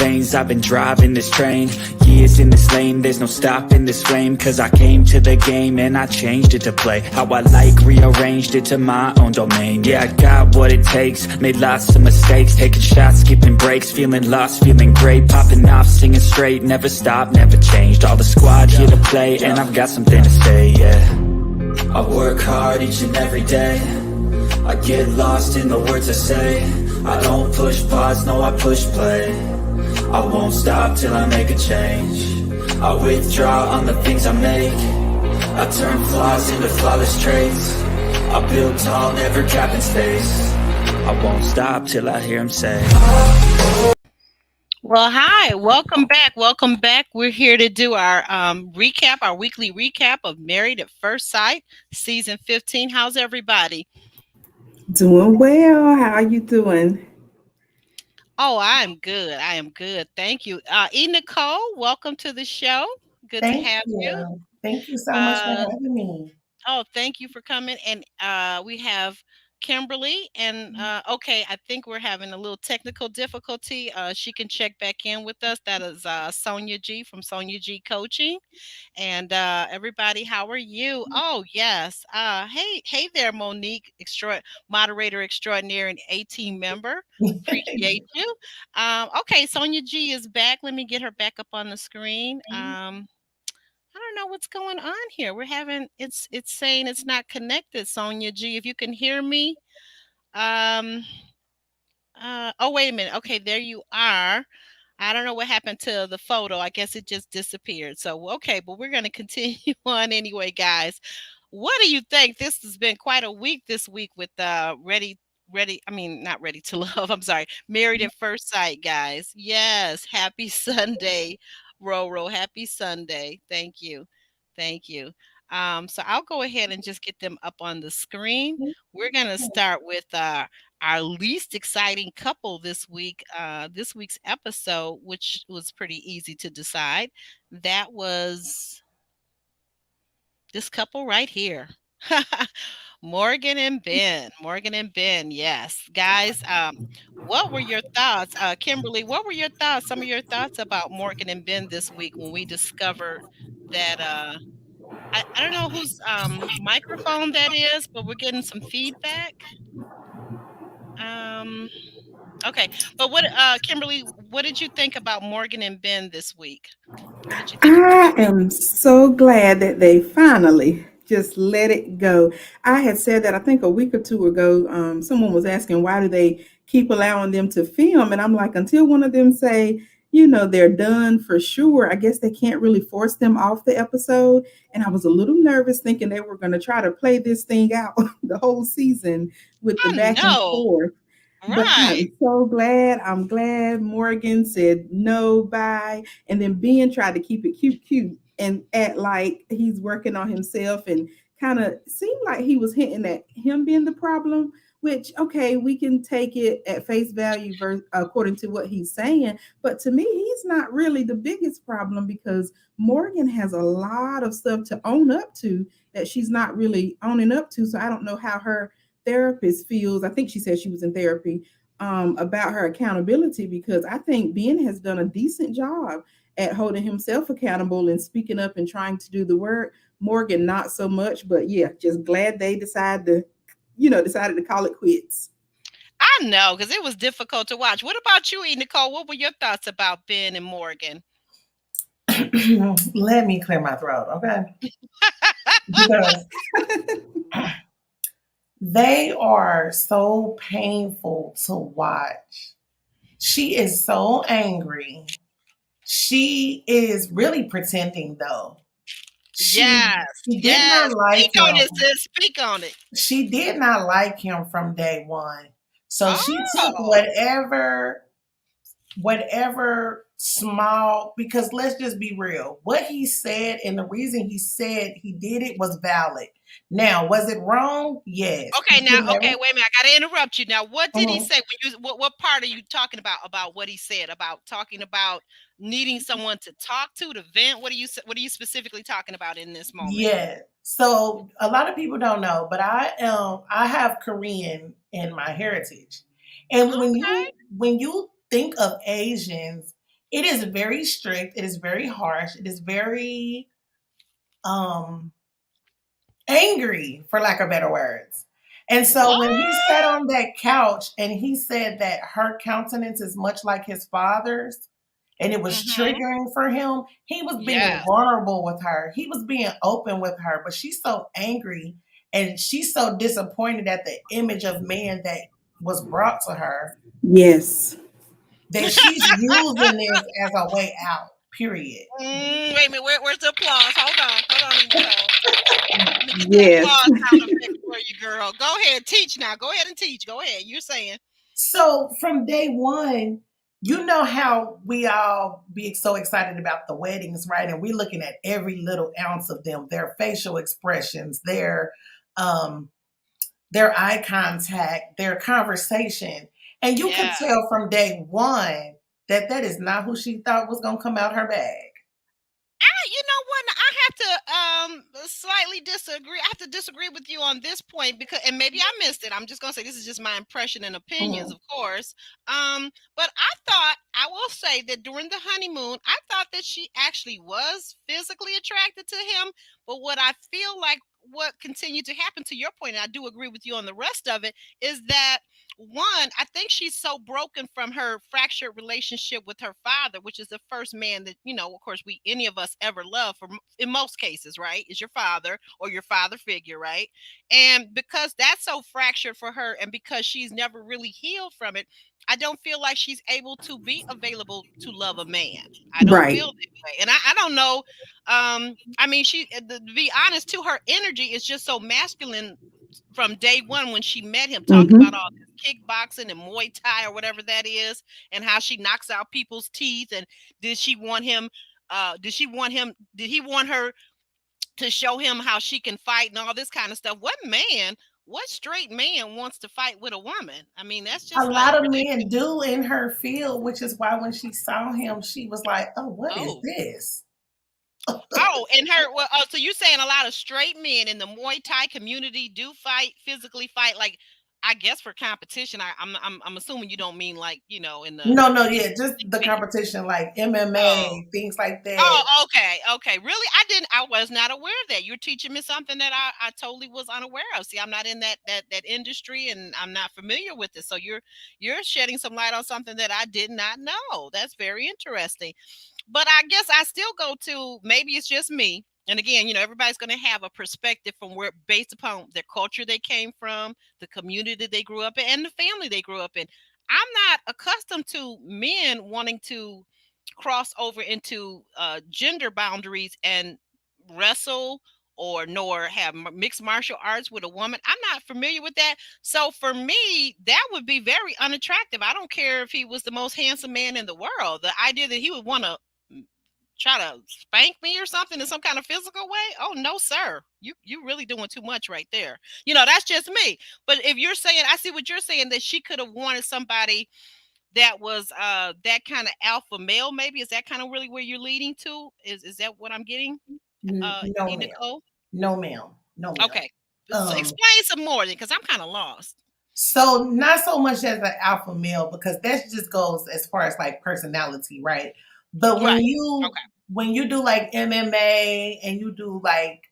veins, I've been driving this train. Years in this lane, there's no stopping this flame. Cause I came to the game and I changed it to play how I like, rearranged it to my own domain. Yeah, I got what it takes, made lots of mistakes, taking shots, skipping breaks, feeling lost, feeling great, popping off, singing straight, never stopped, never changed. All the squad here to play, and I've got something to say, yeah. I work hard each and every day, I get lost in the words I say. I don't push pause, no I push play. I won't stop till I make a change. I withdraw on the things I make. I turn flaws into flawless traits. I build tall, never capping space. I won't stop till I hear him say, well, hi, welcome back. Welcome back. We're here to do our recap, our weekly recap of Married at First Sight, season 15. How's everybody? Doing well. How are you doing? Oh, I'm good. I am good. Thank you. Nicole, welcome to the show. Good to have you. Thank you so much for having me. Oh, thank you for coming. And we have Kimberly. And okay, I think we're having a little technical difficulty. She can check back in with us. That is Sonya G from Sonya G Coaching. And everybody, how are you? Oh, yes. Hey there, Monique, moderator extraordinary and A-team member. Appreciate you. Okay, Sonya G is back. Let me get her back up on the screen. I don't know what's going on here. We're having it's saying it's not connected, Sonya G. If you can hear me. Oh, wait a minute. Okay, there you are. I don't know what happened to the photo. I guess it just disappeared. So, okay, but we're going to continue on anyway, guys. What do you think? This has been quite a week this week with not Ready to Love. I'm sorry. Married at First Sight, guys. Yes. Happy Sunday, Roro. Happy Sunday. Thank you. Thank you. So I'll go ahead and just get them up on the screen. We're going to start with our least exciting couple this week, this week's episode, which was pretty easy to decide. That was this couple right here. Morgan and Ben. Morgan and Ben. Yes. Guys, what were your thoughts? Kimberly, what were your thoughts? Some of your thoughts about Morgan and Ben this week when we discovered that I don't know whose microphone that is, but we're getting some feedback. Okay. But what Kimberly, what did you think about Morgan and Ben this week? What did you think I am so glad that they finally just let it go. I had said that I think a week or two ago, someone was asking why do they keep allowing them to film, and I'm like, until one of them say, they're done for sure, I guess they can't really force them off the episode. And I was a little nervous thinking they were going to try to play this thing out the whole season with the back and forth. Right. But I'm so glad. I'm glad Morgan said no, bye. And then Ben tried to keep it cute and act like he's working on himself and kind of seemed like he was hinting at him being the problem, which, okay, we can take it at face value according to what he's saying. But to me, he's not really the biggest problem because Morgan has a lot of stuff to own up to that she's not really owning up to. So I don't know how her therapist feels. I think she said she was in therapy about her accountability, because I think Ben has done a decent job at holding himself accountable and speaking up and trying to do the work. Morgan, not so much, but yeah, just glad they decided to call it quits. I know, because it was difficult to watch. What about you, Nicole? What were your thoughts about Ben and Morgan? Let me clear my throat, okay? Because they are so painful to watch. She is so angry. She is really pretending, though. She did not like Speak on it, sis. Speak on it. She did not like him from day one. So she took whatever small, because let's just be real. What he said and the reason he said he did it was valid. Now, was it wrong? Yes. Okay, wait a minute. I gotta interrupt you. Now, what did he say? What part are you talking about what he said about talking about needing someone to talk to vent? What are you specifically talking about in this moment? Yeah. So a lot of people don't know, but I have Korean in my heritage. And when you think of Asians, It is very strict. It is very harsh. It is very angry, for lack of better words. And so What? when he sat on that couch and he said that her countenance is much like his father's, and it was Mm-hmm. triggering for him, he was being Yes. vulnerable with her. He was being open with her, but she's so angry and she's so disappointed at the image of man that was brought to her Yes. that she's using this as a way out, period. Wait a minute. Where's the applause? Hold on, Nicole. Let me get that Yes. applause sound effect for you, girl. Go ahead, teach now. Go ahead and teach. Go ahead. You're saying. So from day one, you know how we all be so excited about the weddings, right? And we're looking at every little ounce of them, their facial expressions, um, their eye contact, their conversation. And you could Yeah. tell from day one that that is not who she thought was going to come out her bag. You know what? I have to slightly disagree. I have to disagree with you on this point because, and maybe I missed it. I'm just gonna say this is just my impression and opinions, Mhm. of course. But I thought I will say that during the honeymoon, I thought that she actually was physically attracted to him. But what I feel like what continued to happen, to your point, and I do agree with you on the rest of it, is that one, I think she's so broken from her fractured relationship with her father, which is the first man that, of course, we any of us ever love in most cases, right? Is your father or your father figure, right? And because that's so fractured for her, and because she's never really healed from it, I don't feel like she's able to be available to love a man. I don't Right. feel that way. And I don't know. I mean, to be honest, too, her energy is just so masculine from day one when she met him, talking about Mm-hmm. all this kickboxing and Muay Thai or whatever that is, and how she knocks out people's teeth. And did she want him? Did he want her to show him how she can fight and all this kind of stuff? What straight man wants to fight with a woman? I mean, that's A just like lot of men ridiculous. do in her field, which is why when she saw him, she was like, oh, what is Oh, this? oh, and so you're saying a lot of straight men in the Muay Thai community do physically fight, like I guess for competition. I'm assuming you don't mean like in the No, no, in yeah, just the the figure. competition like Oh, MMA, things like that. oh, okay. Really, I was not aware of that. You're teaching me something that I totally was unaware of. See, I'm not in that industry, and I'm not familiar with it. So you're shedding some light on something that I did not know. That's very interesting. But I guess I still go to, maybe it's just me. And again, everybody's going to have a perspective from where, based upon their culture they came from, the community they grew up in, and the family they grew up in. I'm not accustomed to men wanting to cross over into gender boundaries and wrestle or nor have mixed martial arts with a woman. I'm not familiar with that. So for me, that would be very unattractive. I don't care if he was the most handsome man in the world. The idea that he would want to try to spank me or something in some kind of physical way, oh no sir, you really doing too much right there. That's just me. But if you're saying, I see what you're saying, that she could have wanted somebody that was that kind of alpha male, maybe, is that kind of really where you're leading to? Is that what I'm getting, No, ma'am. Nicole? No, ma'am. No, ma'am. Okay, so Um, explain some more then, because I'm kind of lost. so not so much as an alpha male because that just goes as far as like personality, right? But Right. Okay. when you do like MMA and you do like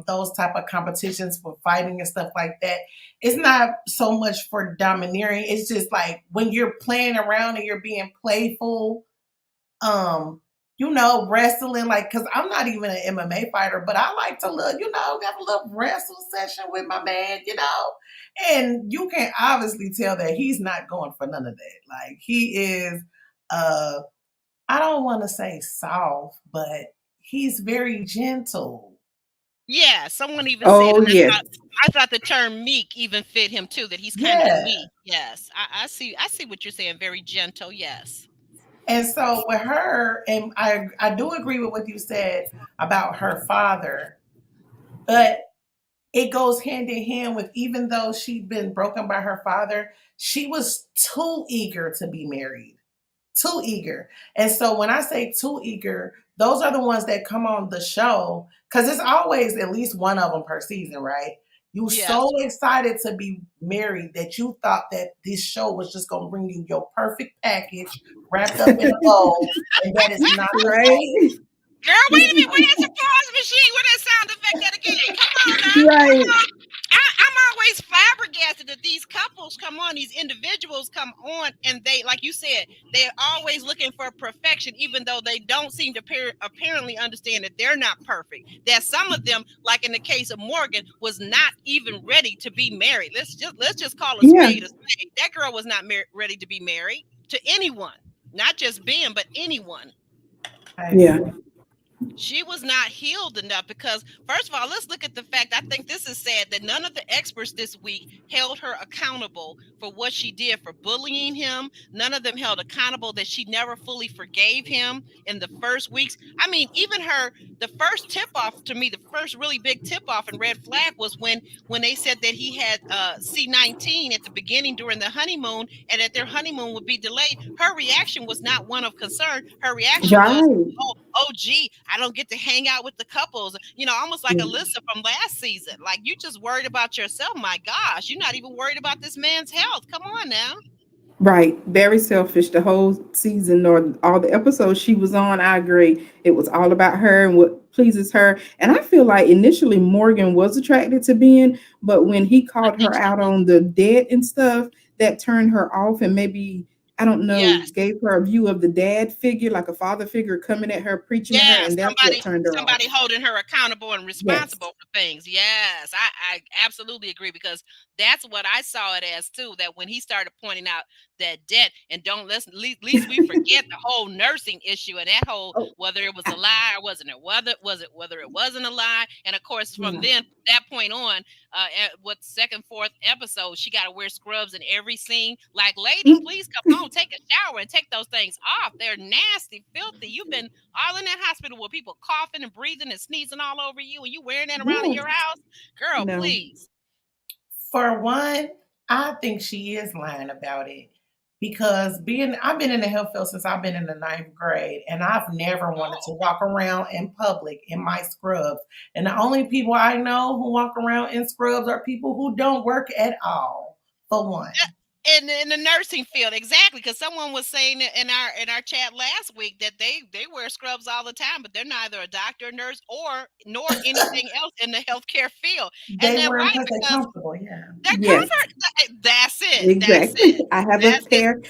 those type of competitions for fighting and stuff like that, it's not so much for domineering. It's just like when you're playing around and you're being playful, um, wrestling, like, cause I'm not even an MMA fighter, but I like to look, have a little wrestle session with my man, and you can obviously tell that he's not going for none of that. Like he is, uh, I don't want to say soft, but he's very gentle. Yeah, someone even said, Oh and yes. I thought the term meek even fit him too, that he's kind of Yeah. meek. Yes, I see what you're saying. Very gentle. Yes. And so with her, and I do agree with what you said about her father, but it goes hand in hand with, even though she'd been broken by her father, she was too eager to be married. Too eager. And so when I say too eager, those are the ones that come on the show because it's always at least one of them per season, right? You Yes. so excited to be married that you thought that this show was just gonna bring you your perfect package wrapped up in a bow, and that is not the Right? case. Girl, wait a minute. Where that applause machine? Where that sound effect that again? Come on now. Right. I'm always flabbergasted that these couples come on, these individuals come on, and they, like you said, they're always looking for perfection, even though they don't seem to apparently understand that they're not perfect. That some of them, like in the case of Morgan, was not even ready to be married. Let's just call a Yeah. spade a spade. That girl was not ready to be married to anyone, not just Ben, but anyone. Yeah. She was not healed enough because, first of all, let's look at the fact, I think this is sad, that none of the experts this week held her accountable for what she did for bullying him. None of them held accountable that she never fully forgave him in the first weeks. I mean, even the first tip off to me, the first really big tip off and red flag was when they said that he had C19 at the beginning during the honeymoon, and that their honeymoon would be delayed. Her reaction was not one of concern. Her reaction was, Right. oh, gee, I don't get to hang out with the couples. Almost like Alyssa from last season. Like, you just worried about yourself. My gosh, you're not even worried about this man's health. Come on now. Right. Very selfish. The whole season or all the episodes she was on, I agree. It was all about her and what pleases her. And I feel like initially Morgan was attracted to Ben, but when he called her out on the debt and stuff, that turned her off and maybe, I don't know, Yes. gave her a view of the dad figure, like a father figure coming at her, preaching to her, and that's what turned her somebody off. holding her accountable and responsible for things. Yes, I absolutely agree, because that's what I saw it as too. That when he started pointing out that debt, and don't let's at least we forget the whole nursing issue and that whole whether it was a lie or wasn't it, whether it wasn't a lie. And of course, from then that point on, what second, fourth episode, she got to wear scrubs in every scene. Like, lady, please come home, take a shower, and take those things off. They're nasty, filthy. You've been all in that hospital with people coughing and breathing and sneezing all over you, and you wearing that around in your house, girl. No. Please. For one, I think she is lying about it. Because I've been in the health field since I've been in the 9th grade, and I've never wanted to walk around in public in my scrubs. And the only people I know who walk around in scrubs are people who don't work at all, for one. In the nursing field, exactly, because someone was saying in our chat last week that they wear scrubs all the time, but they're neither a doctor, nurse, nor anything else in the healthcare field. They wear them because they're comfortable. Yeah, they're Yes. comfort. That's it. Exactly. That's it. I have a pair.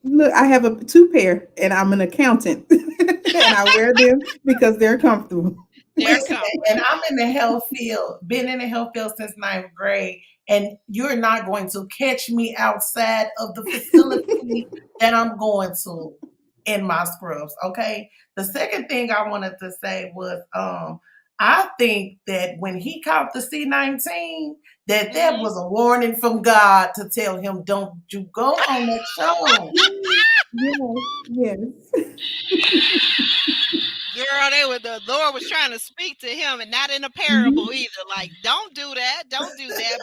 Look, I have 2 pair, and I'm an accountant, and I wear them because they're comfortable. Listen, and I'm in the health field, been in the health field since 9th grade, and you're not going to catch me outside of the facility that I'm going to in my scrubs. Okay. The second thing I wanted to say was, I think that when he caught the C19, that was a warning from God to tell him, don't you go on that show. Yes. Girl, the Lord was trying to speak to him, and not in a parable either. Like, don't do that.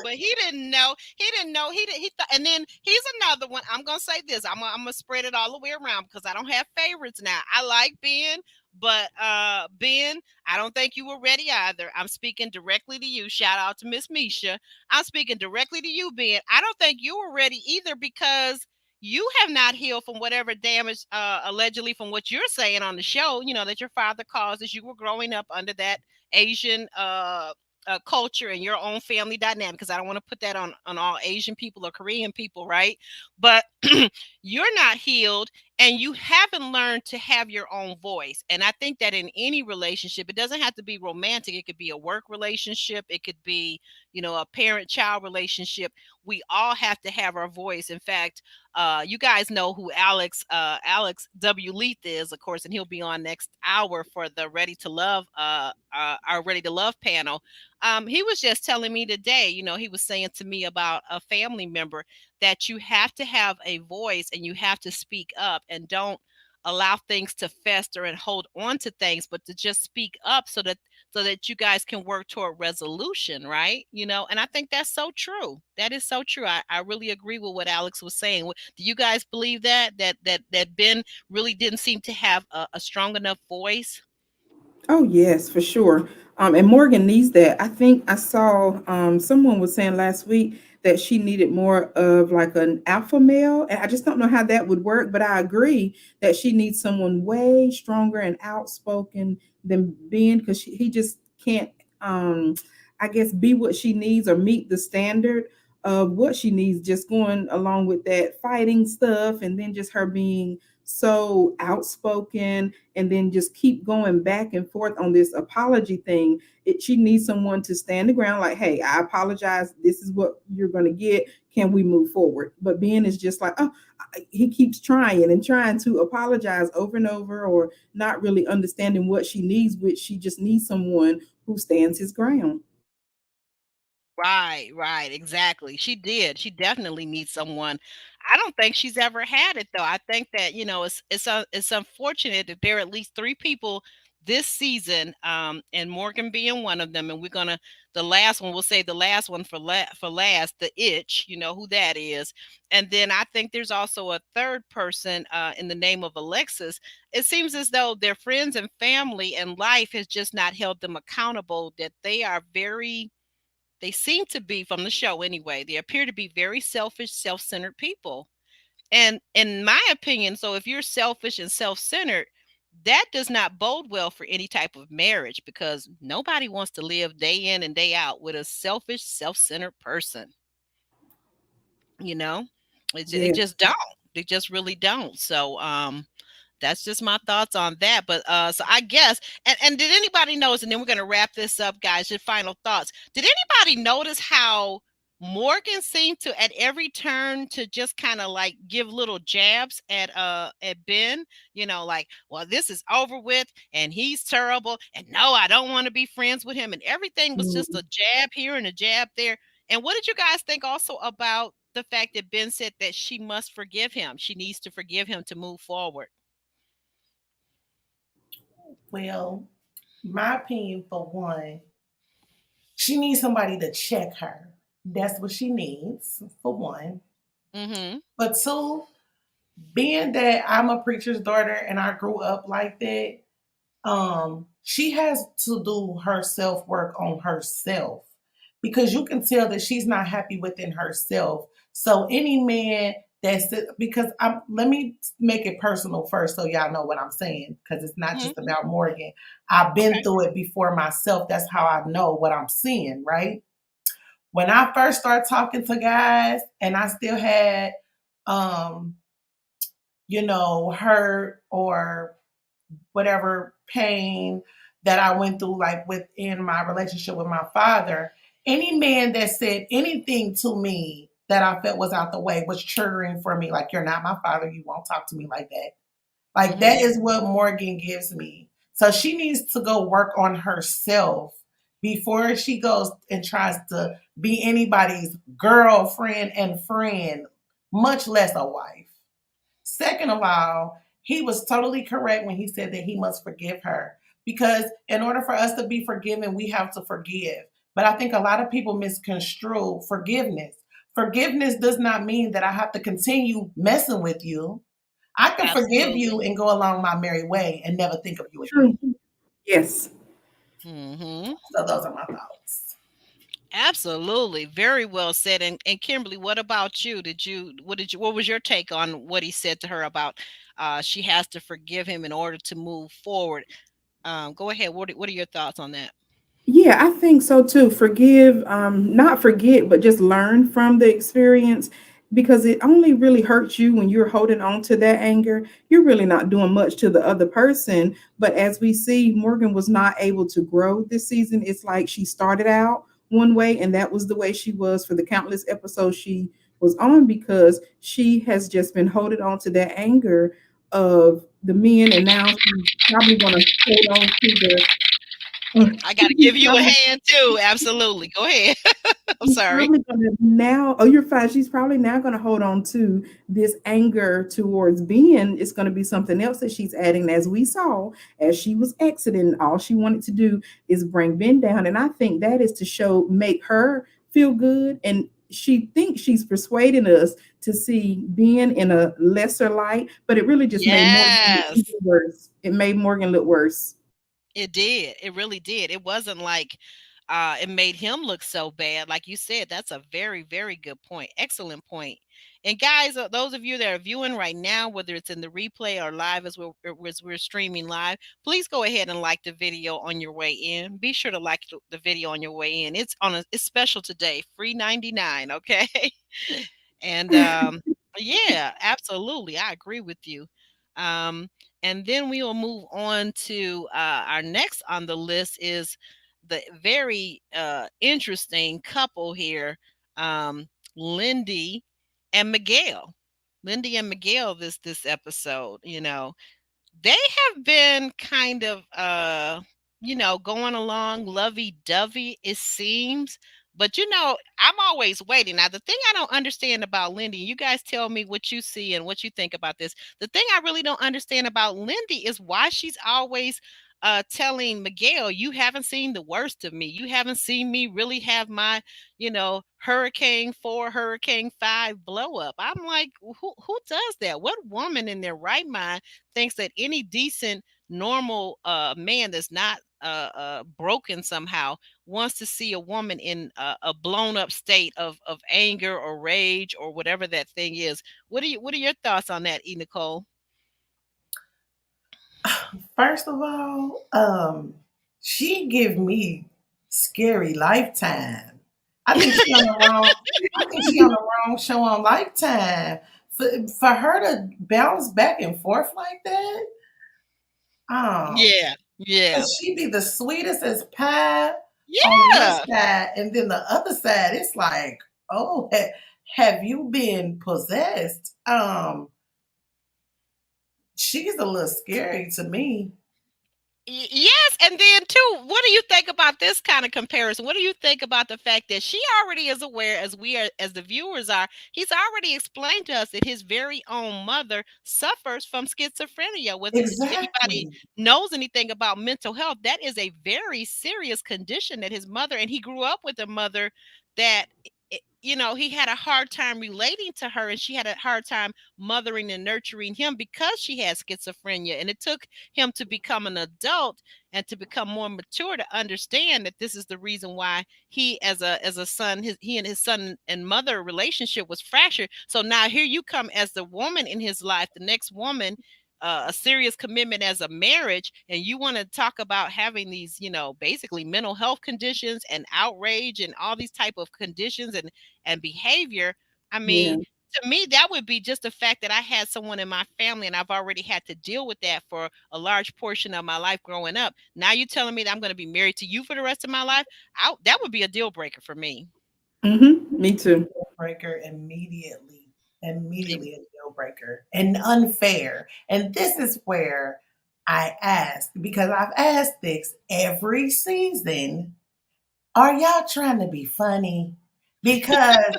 But he didn't know. He thought. And then he's another one. I'm gonna say this. I'm gonna spread it all the way around because I don't have favorites now. I like Ben, but Ben, I don't think you were ready either. I'm speaking directly to you. Shout out to Miss Misha. I'm speaking directly to you, Ben. I don't think you were ready either, because you have not healed from whatever damage, allegedly, from what you're saying on the show, that your father caused as you were growing up under that Asian culture and your own family dynamic, because I don't want to put that on all Asian people or Korean people, right? But you're not healed, and you haven't learned to have your own voice. And I think that in any relationship, it doesn't have to be romantic. It could be a work relationship. It could be, a parent-child relationship. We all have to have our voice. In fact, you guys know who Alex W. Leith is, of course, and he'll be on next hour for the Ready to Love, our Ready to Love panel. He was just telling me today, he was saying to me about a family member that you have to have a voice and you have to speak up, and don't allow things to fester and hold on to things, but to just speak up so that you guys can work toward resolution, right? And I think that's so true. That is so true. I really agree with what Alex was saying. Do you guys believe that Ben really didn't seem to have a strong enough voice? Oh, yes, for sure. And Morgan needs that. I think I saw someone was saying last week that she needed more of like an alpha male. And I just don't know how that would work, but I agree that she needs someone way stronger and outspoken than Ben, because he just can't, um, I guess, be what she needs or meet the standard of what she needs, just going along with that fighting stuff, and then just her being so outspoken, and then just keep going back and forth on this apology thing. She needs someone to stand the ground, like, hey, I apologize, this is what you're going to get, can we move forward? But Ben is just like, oh, he keeps trying and trying to apologize over and over, or not really understanding what she needs, which she just needs someone who stands his ground. Right, right, exactly. She did. She definitely needs someone. I don't think she's ever had it though. I think that, it's unfortunate that there are at least three people this season, and Morgan being one of them. And we're gonna the last one, we'll say the last one for last, the itch, you know who that is. And then I think there's also a third person in the name of Alexis. It seems as though their friends and family and life has just not held them accountable, that they seem to be, from the show anyway, they appear to be very selfish, self-centered people. And in my opinion, so if you're selfish and self-centered, that does not bode well for any type of marriage, because nobody wants to live day in and day out with a selfish, self-centered person. You know, it Yeah. just don't. They just really don't. So that's just my thoughts on that. But so I guess, and did anybody notice, and then we're gonna wrap this up, guys, your final thoughts. Did anybody notice how Morgan seemed to at every turn to just kind of like give little jabs at Ben, like, well, this is over with and he's terrible, and no, I don't want to be friends with him, and everything was just Mm. a jab here and a jab there. And what did you guys think also about the fact that Ben said that she must forgive him? She needs to forgive him to move forward. Well, my opinion for one, she needs somebody to check her. That's what she needs, for one. Mm-hmm. But two, being that I'm a preacher's daughter and I grew up like that, she has to do her self work on herself, because you can tell that she's not happy within herself. So any man because let me make it personal first so y'all know what I'm saying, because it's not Mm-hmm. just about Morgan. I've been Okay. through it before myself. That's how I know what I'm seeing, right? When I first started talking to guys and I still had um, hurt or whatever pain that I went through, like within my relationship with my father, any man that said anything to me that I felt was out the way was triggering for me. Like, you're not my father. You won't talk to me like that. Like, that Mm-hmm. is what Morgan gives me. So she needs to go work on herself before she goes and tries to be anybody's girlfriend and friend, much less a wife. Second of all, he was totally correct when he said that he must forgive her, because in order for us to be forgiven, we have to forgive. But I think a lot of people misconstrue forgiveness. Forgiveness does not mean that I have to continue messing with you. I can forgive you Absolutely. and go along my merry way and never think of you again. True. Yes. Mm-hmm. So those are my thoughts. Absolutely. Very well said. And Kimberly, what about you? What was your take on what he said to her about she has to forgive him in order to move forward? Go ahead. What are your thoughts on that? Yeah, I think so too. Forgive, not forget, but just learn from the experience, because it only really hurts you when you're holding on to that anger. You're really not doing much to the other person. But as we see, Morgan was not able to grow this season. It's like she started out one way, and that was the way she was for the countless episodes she was on, because she has just been holding on to that anger of the men, and now she's probably going to hold on to the. I got to give you a hand too. Absolutely. Go ahead. I'm She's sorry. probably gonna now, oh, you're fine. She's probably now gonna hold on to this anger towards Ben. It's gonna be something else that she's adding, as we saw, as she was exiting. All she wanted to do is bring Ben down. And I think that is to make her feel good. And she thinks she's persuading us to see Ben in a lesser light, but it really just made Morgan look Yes. even worse. It made Morgan look worse. It did. It really did. It wasn't like it made him look so bad. Like you said, that's a very, very good point. Excellent point. And guys, those of you that are viewing right now, whether it's in the replay or live as we're streaming live, please go ahead and like the video on your way in. Be sure to like the video on your way in. It's special today, free 99. Okay. And yeah, absolutely, I agree with you. Um, and then we will move on to our next on the list is the very interesting couple here, um, Lindy and Miguel. Lindy and Miguel this episode, they have been kind of going along lovey-dovey, it seems. But I'm always waiting. Now, the thing I don't understand about Lindy, you guys tell me what you see and what you think about this. The thing I really don't understand about Lindy is why she's always telling Miguel, you haven't seen the worst of me. You haven't seen me really have my, Hurricane 4, Hurricane 5 blow up. I'm like, who does that? What woman in their right mind thinks that any decent, normal man that's not broken somehow wants to see a woman in a blown up state of anger or rage or whatever that thing is? What are your thoughts on that, Nicole? First of all, she give me scary Lifetime. I think she on the wrong. I think she on the wrong show on Lifetime. For her to bounce back and forth like that, um, Yeah, yeah, cause she be the sweetest as pie on one yeah. side, and then the other side, it's like, oh, have you been possessed? She's a little scary to me. Yes, and then too, what do you think about this kind of comparison? What do you think about the fact that she already is aware, as we are, as the viewers are? He's already explained to us that his very own mother suffers from schizophrenia. Whether if anybody Exactly. knows anything about mental health, that is a very serious condition that his mother, and he grew up with a mother that he had a hard time relating to her, and she had a hard time mothering and nurturing him because she had schizophrenia, and it took him to become an adult and to become more mature to understand that this is the reason why he, as a son, he and his son and mother relationship was fractured. So now here you come as the woman in his life, the next woman, a serious commitment as a marriage, and you want to talk about having these, basically mental health conditions and outrage and all these type of conditions and behavior. I Yeah. mean, to me, that would be just the fact that I had someone in my family and I've already had to deal with that for a large portion of my life growing up. Now you're telling me that I'm going to be married to you for the rest of my life? That would be a deal breaker for me. Me too. Deal breaker immediately. Immediately a deal breaker. And unfair. And this is where I ask, because I've asked this every season, are y'all trying to be funny? Because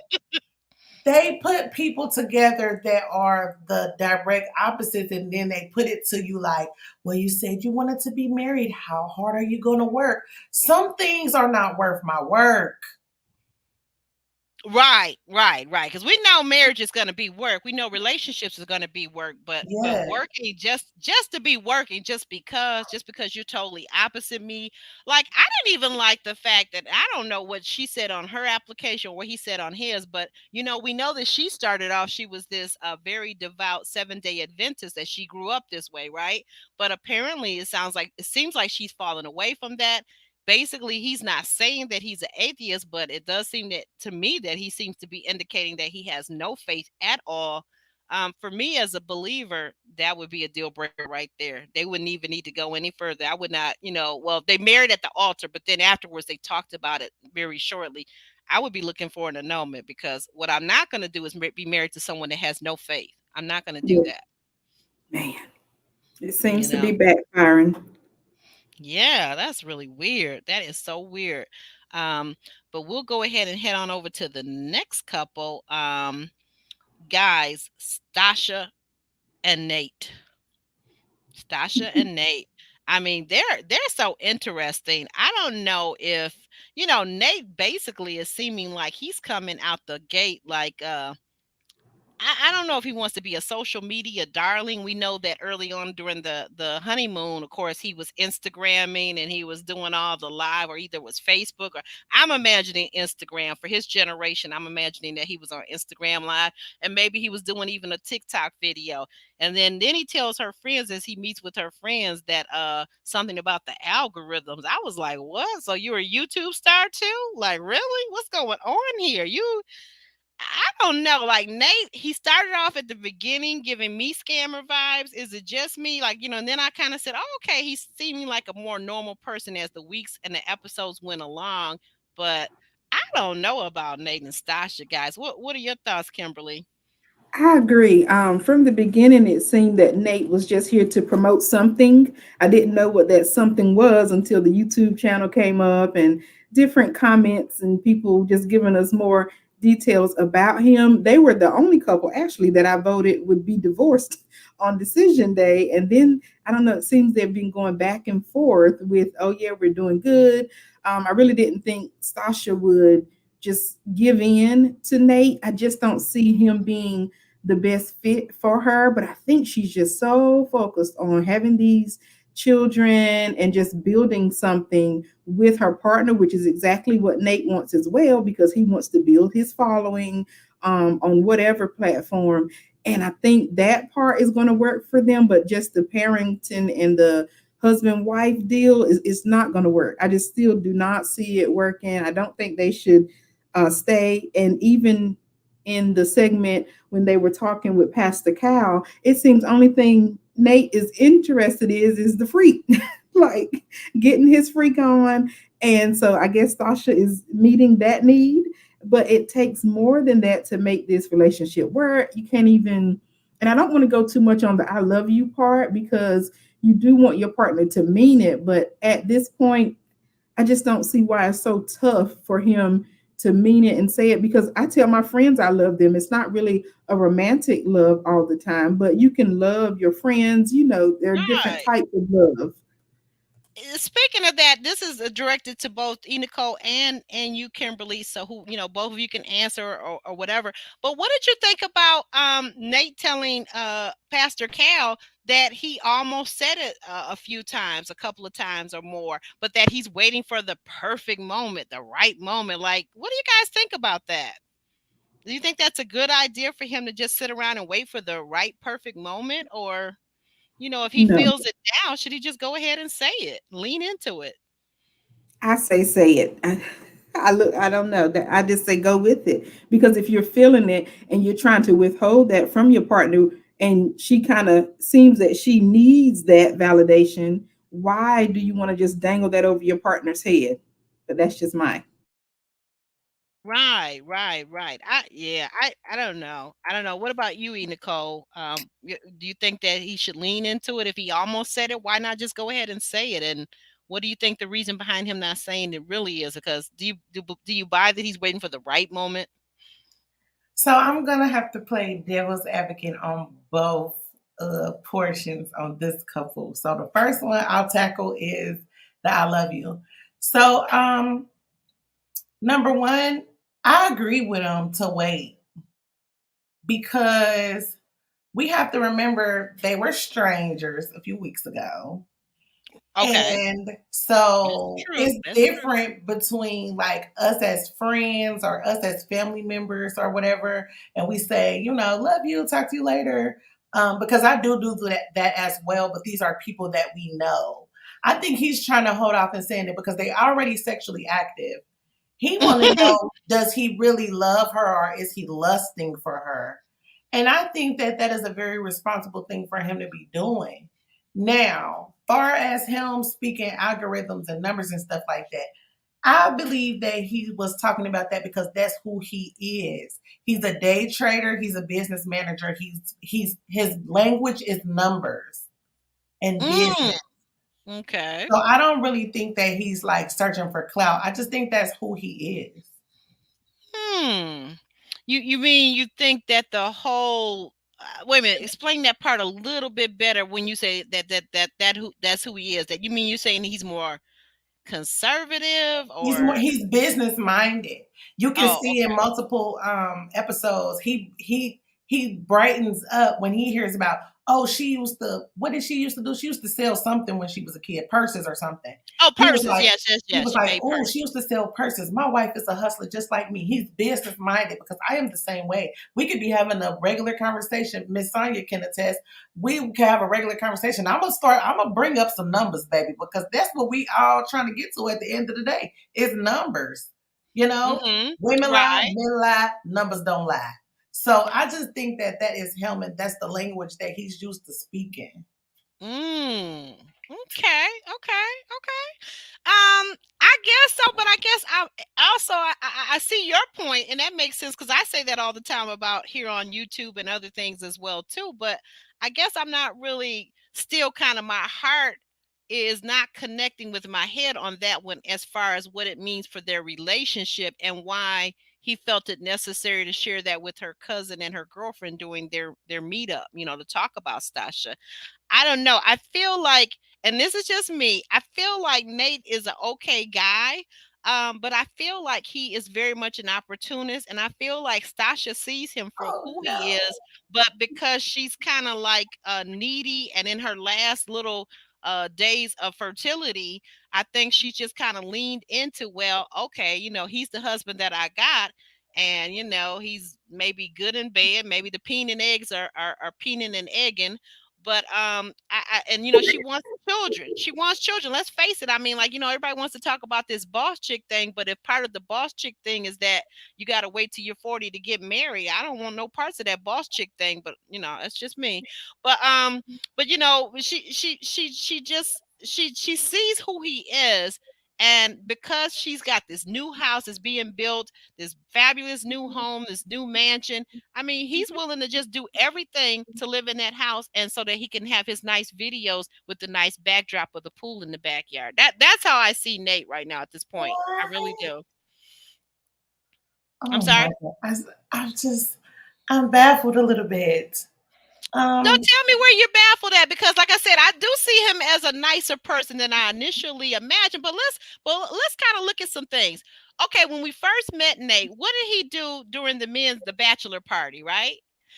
they put people together that are the direct opposites, and then they put it to you like, well, you said you wanted to be married. How hard are you going to work? Some things are not worth my work. Right, right, right. Because we know marriage is going to be work. We know relationships is going to be work. But Yeah, working just to be working, just because you're totally opposite me. Like, I didn't even like the fact that I don't know what she said on her application or what he said on his. But we know that she started off. She was this very devout 7-day Adventist. That she grew up this way, right? But apparently, it seems like she's fallen away from that. Basically, he's not saying that he's an atheist, but it does seem that to me that he seems to be indicating that he has no faith at all. For me as a believer, that would be a deal breaker right there. They wouldn't even need to go any further. I would not, well, they married at the altar, but then afterwards they talked about it very shortly. I would be looking for an annulment, because what I'm not going to do is be married to someone that has no faith. I'm not going to do Yeah. that. Man, it You seems to be know. backfiring. Yeah, that's really weird. That is so weird. Um, but we'll go ahead and head on over to the next couple. Guys, and Nate. Stasha and Nate. I mean, they're so interesting. I don't know if Nate basically is seeming like he's coming out the gate like I don't know if he wants to be a social media darling. We know that early on during the honeymoon, of course, he was Instagramming and he was doing all the live, or either it was Facebook, or I'm imagining Instagram for his generation. I'm imagining that he was on Instagram live, and maybe he was doing even a TikTok video. And then he tells her friends as he meets with her friends that something about the algorithms. I was like, what? So you're a YouTube star too? Like, really? What's going on here? I don't know. Like Nate, he started off at the beginning giving me scammer vibes. Is it just me? Like, and then I kind of said, oh, okay, he's seeming like a more normal person as the weeks and the episodes went along. But I don't know about Nate and Stasha, guys. What are your thoughts, Kimberly? I agree. From the beginning, it seemed that Nate was just here to promote something. I didn't know what that something was until the YouTube channel came up and different comments and people just giving us more details about him. They were the only couple actually that I voted would be divorced on decision day. And then I don't know, it seems they've been going back and forth with, oh yeah, we're doing good. I really didn't think Stasha would just give in to Nate. I just don't see him being the best fit for her, but I think she's just so focused on having these children and just building something with her partner, which is exactly what Nate wants as well, because he wants to build his following on whatever platform. And I think that part is going to work for them, but just the parenting and the husband wife deal is not going to work. I just still do not see it working. I don't think they should stay. And even in the segment when they were talking with Pastor Cal, it seems only thing Nate is interested is the freak, like getting his freak on. And so I guess Sasha is meeting that need, but it takes more than that to make this relationship work. You can't even, and I don't want to go too much on the I love you part because you do want your partner to mean it. But at this point, I just don't see why it's so tough for him to mean it and say it, because I tell my friends I love them. It's not really a romantic love all the time, but you can love your friends. There are different Right. types of love. Speaking of that, this is directed to both Nicole and you, Kimberly. So who both of you can answer or whatever. But what did you think about Nate telling Pastor Cal that he almost said it a few times, a couple of times or more, but that he's waiting for the perfect moment, the right moment? Like, what do you guys think about that? Do you think that's a good idea for him to just sit around and wait for the right perfect moment, or if he No, feels it now, should he just go ahead and say it, lean into it? I say it. I don't know that. I just say go with it, because if you're feeling it and you're trying to withhold that from your partner, and she kind of seems that she needs that validation, why do you want to just dangle that over your partner's head? But that's just my. Right, right, right. I don't know. I don't know. What about you, Nicole? Do you think that he should lean into it if he almost said it? Why not just go ahead and say it? And what do you think the reason behind him not saying it really is? Because do you buy that he's waiting for the right moment? So I'm gonna have to play devil's advocate on both portions on this couple. So the first one I'll tackle is the I love you. So number one, I agree with him to wait, because we have to remember they were strangers a few weeks ago. Okay, And that's so true. it's That's true. different between like us as friends or us as family members or whatever. And we say, love you, talk to you later. Because I do that as well. But these are people that we know. I think he's trying to hold off and saying it because they already sexually active. He want to know, does he really love her or is he lusting for her? And I think that that is a very responsible thing for him to be doing. Now, far as him speaking algorithms and numbers and stuff like that, I believe that he was talking about that because that's who he is. He's a day trader. He's a business manager. His language is numbers and Mm, business. okay. So I don't really think that he's like searching for clout. I just think that's who he is. Hmm. You mean you think that the whole wait a minute, explain that part a little bit better when you say that's who he is. That you mean you're saying he's more conservative or He's business minded. You can oh, see in okay. multiple episodes. He he brightens up when he hears about, oh, what did she used to do? She used to sell something when she was a kid, purses or something. Oh, He was purses. like, Yes, yes, yes. She made oh, purses. she used to sell purses. My wife is a hustler just like me. He's business minded because I am the same way. We could be having a regular conversation. Miss Sonya can attest. We can have a regular conversation. I'm gonna bring up some numbers, baby, because that's what we all trying to get to at the end of the day is numbers. You know, women lie, Right. men lie, numbers don't lie. So I just think that is him, and that's the language that he's used to speaking. Okay. Okay. Okay. I guess so, but I guess I see your point, and that makes sense because I say that all the time about here on YouTube and other things as well too. But I guess I'm not really still kind of my heart is not connecting with my head on that one as far as what it means for their relationship and why he felt it necessary to share that with her cousin and her girlfriend during their meetup, to talk about Stasha. I don't know. I feel like, and this is just me, I feel like Nate is an okay guy. But I feel like he is very much an opportunist, and I feel like Stasha sees him for Oh who he no. is, but because she's kind of like needy and in her last little days of fertility, I think she's just kind of leaned into, well, okay, he's the husband that I got, and he's maybe good in bed, maybe the peen and eggs are peening and egging, but and she wants children. She wants children. Let's face it. I mean, like, everybody wants to talk about this boss chick thing, but if part of the boss chick thing is that you got to wait till you're 40 to get married, I don't want no parts of that boss chick thing. But that's just me. But she sees who he is, and because she's got this new house that's being built, this fabulous new home, this new mansion, I mean, he's willing to just do everything to live in that house and so that he can have his nice videos with the nice backdrop of the pool in the backyard. That's how I see Nate right now at this point. I really What? do. I'm Oh sorry. my God. I'm baffled a little bit. No, Um, tell me where you're baffled at, because like I said, I do see him as a nicer person than I initially imagined. But let's kind of look at some things. Okay, when we first met Nate, what did he do during the bachelor party, right?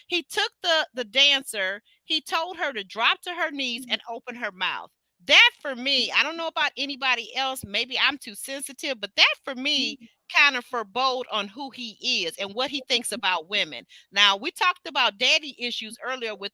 He took the dancer, he told her to drop to her knees and open her mouth. That for me, I don't know about anybody else, maybe I'm too sensitive, but that for me kind of forebode on who he is and what he thinks about women. Now, we talked about daddy issues earlier with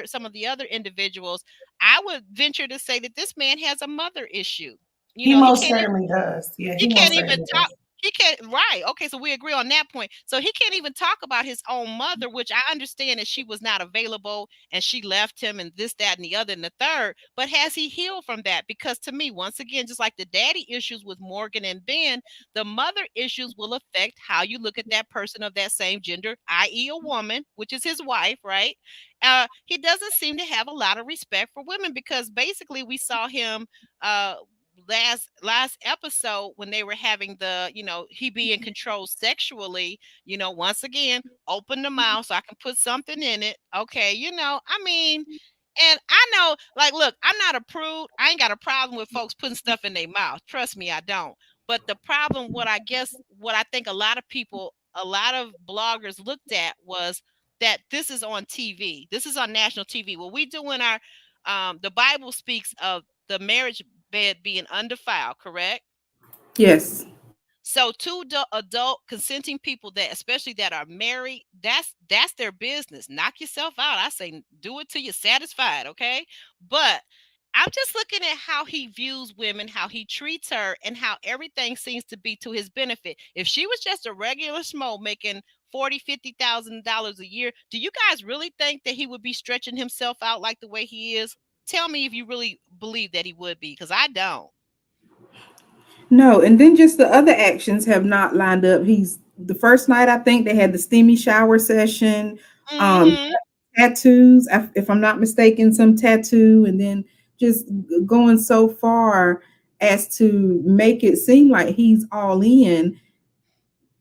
some of the other individuals. I would venture to say that this man has a mother issue. he He most can't certainly does. Yeah, he he most can't even certainly talk. does. He can't, right. Okay, so we agree on that point. So he can't even talk about his own mother, which I understand that she was not available and she left him and this, that, and the other and the third. But has he healed from that? Because to me, once again, just like the daddy issues with Morgan and Ben, the mother issues will affect how you look at that person of that same gender, i.e., a woman, which is his wife, right? He doesn't seem to have a lot of respect for women because basically we saw him last episode when they were having he being controlled sexually, once again, open the mouth so I can put something in it. Okay, I mean, and I know, like, look, I'm not a prude. I ain't got a problem with folks putting stuff in their mouth. Trust me, I don't. But the problem, what I think a lot of bloggers looked at was that this is on TV. This is on national TV. What we do in the Bible speaks of the marriage bed being undefiled, correct? Yes. So two adult consenting people that especially that are married, that's their business. Knock yourself out. I say do it till you're satisfied, okay? But I'm just looking at how he views women, how he treats her, and how everything seems to be to his benefit. If she was just a regular schmo making 40, $50,000 a year, do you guys really think that he would be stretching himself out like the way he is? Tell me if you really believe that he would be, because I don't. No, and then just the other actions have not lined up. He's the first night I think they had the steamy shower session, um, Mm-hmm. tattoos, if I'm not mistaken, some tattoo, and then just going so far as to make it seem like he's all in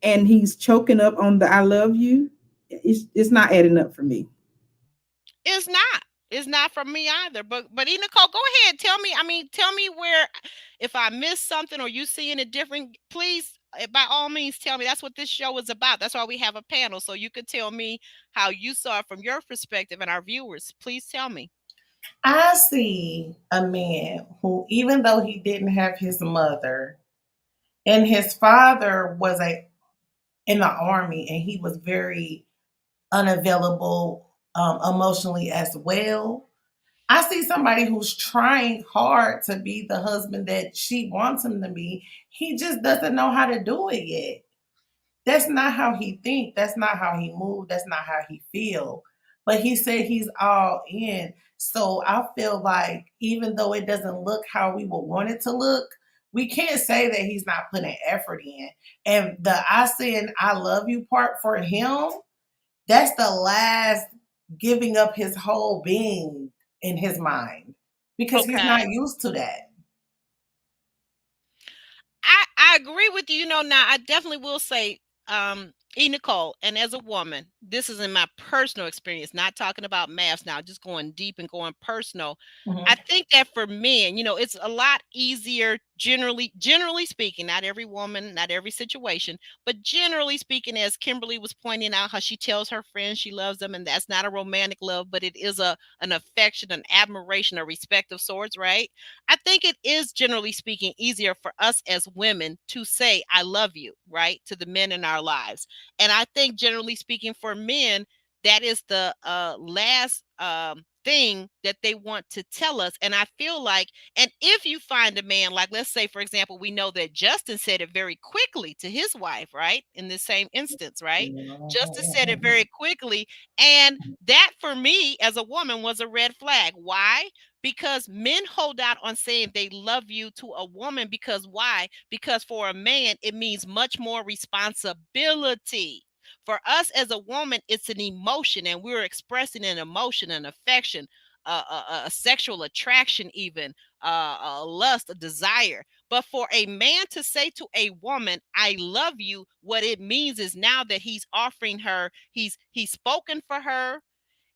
and he's choking up on the "I love you." It's not adding up for me. It's not. It's not from me either. But Nicole, go ahead. Tell me. I mean, tell me where, if I missed something or you seeing it different, please by all means tell me. That's what this show is about. That's why we have a panel, so you could tell me how you saw it from your perspective and our viewers. Please tell me. I see a man who, even though he didn't have his mother, and his father was a in the army, and he was very unavailable emotionally as well. I see somebody who's trying hard to be the husband that she wants him to be. He just doesn't know how to do it yet. That's not how he think. That's not how he move. That's not how he feel. But he said he's all in. So I feel like even though it doesn't look how we would want it to look, we can't say that he's not putting effort in. And the I saying I love you part for him, that's the last giving up his whole being in his mind because he's Okay. not used to that. I agree with you. You know, now I definitely will say, Nicole, and as a woman, this is in my personal experience, not talking about maths now, just going deep and going personal. I Mhm. think that for men, it's a lot easier generally speaking, not every woman, not every situation, but generally speaking, as Kimberly was pointing out, how she tells her friends she loves them, and that's not a romantic love, but it is an affection, an admiration, a respect of sorts, right? I think it is generally speaking easier for us as women to say I love you, right, to the men in our lives. And I think generally speaking for men, that is the last thing that they want to tell us. And I feel like, and if you find a man, like let's say, for example, we know that Justin said it very quickly to his wife, right? In the same instance, right? Justin said it very quickly. And that for me as a woman was a red flag. Why? Because men hold out on saying they love you to a woman because why? Because for a man, it means much more responsibility. For us as a woman, it's an emotion, and we're expressing an emotion, an affection, a sexual attraction, even a lust, a desire. But for a man to say to a woman, "I love you," what it means is now that he's offering her, he's spoken for her,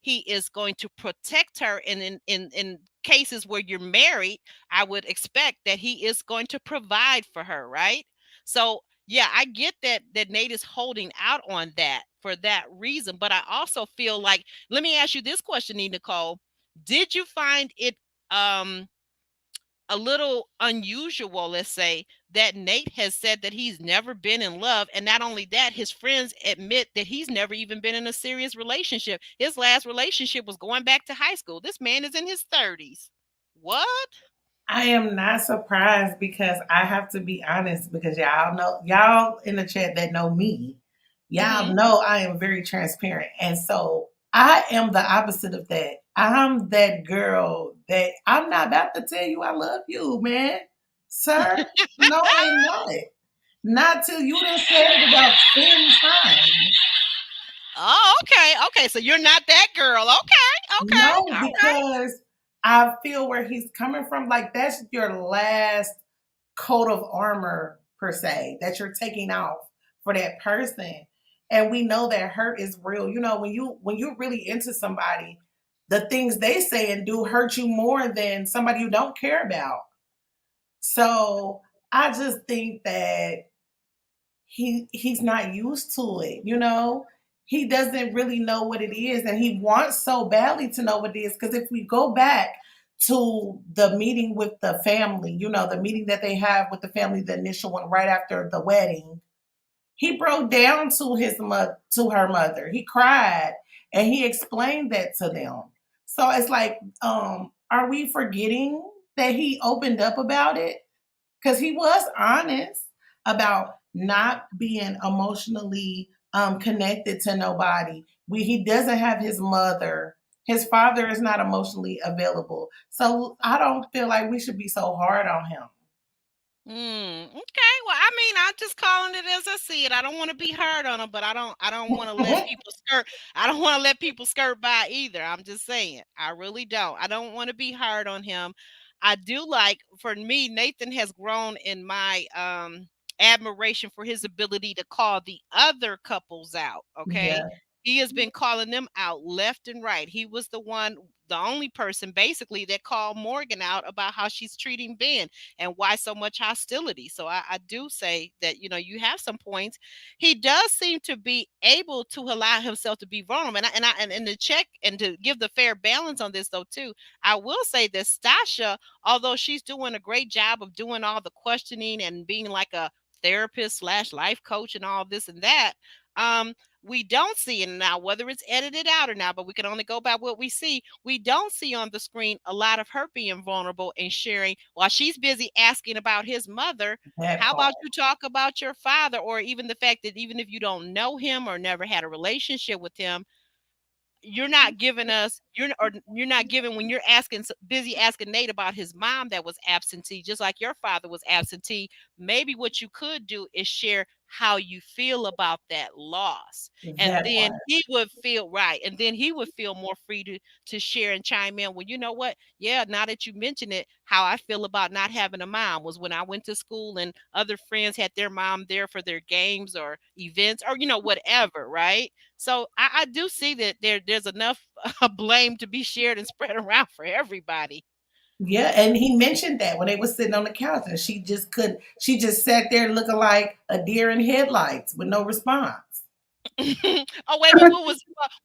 he is going to protect her, and in cases where you're married, I would expect that he is going to provide for her, right? So yeah, I get that Nate is holding out on that for that reason, but I also feel like, let me ask you this question, Nicole. Did you find it um a little unusual, let's say, that Nate has said that he's never been in love? And not only that, his friends admit that he's never even been in a serious relationship. His last relationship was going back to high school. This man is in his 30s. What? I am not surprised because I have to be honest because y'all know y'all in the chat that know me. Y'all Mm-hmm. know I am very transparent. And so I am the opposite of that. I'm that girl that I'm not about to tell you I love you, man. Sir, no, I'm not. Not till you done said it about 10 times. Oh, okay. Okay. So you're not that girl. Okay. Okay. No, All right. because I feel where he's coming from. Like that's your last coat of armor per se that you're taking off for that person. And we know that hurt is real. You know, when you're really into somebody, the things they say and do hurt you more than somebody you don't care about. So I just think that he's not used to it, you know. He doesn't really know what it is, and he wants so badly to know what it is. Because if we go back to the meeting with the family, you know, the meeting that they have with the family, the initial one right after the wedding, he broke down to her mother. He cried and he explained that to them. So it's like, are we forgetting that he opened up about it? Because he was honest about not being emotionally connected to nobody. He doesn't have his mother. His father is not emotionally available. So I don't feel like we should be so hard on him. Okay. Well, I mean, I'm just calling it as I see it. I don't want to be hard on him, but I don't want to let people skirt. I don't want to let people skirt by either. I'm just saying. I really don't. I don't want to be hard on him. I do like, for me, Nathan has grown in my admiration for his ability to call the other couples out. Okay. Yeah. He has been calling them out left and right. He was the only person basically that called Morgan out about how she's treating Ben and why so much hostility. So I do say that, you have some points. He does seem to be able to allow himself to be vulnerable. And to check and to give the fair balance on this though too, I will say that Stasha, although she's doing a great job of doing all the questioning and being like a therapist slash life coach and all this and that, um, we don't see it now, whether it's edited out or not, but we can only go by what we see. We don't see on the screen a lot of her being vulnerable and sharing while she's busy asking about his mother. That How part. about you talk about your father, or even the fact that even if you don't know him or never had a relationship with him, you're not giving us you're not giving when you're busy asking Nate about his mom that was absentee, just like your father was absentee. Maybe what you could do is share how you feel about that loss, and That then part. he would feel right, and then he would feel more free to share and chime in. Well, you know what, yeah, now that you mention it, how I feel about not having a mom was when I went to school and other friends had their mom there for their games or events or whatever, right? So I do see that there's enough blame to be shared and spread around for everybody. Yeah, and he mentioned that when they were sitting on the couch, and she just couldn't. She just sat there looking like a deer in headlights with no response. Oh, wait a minute.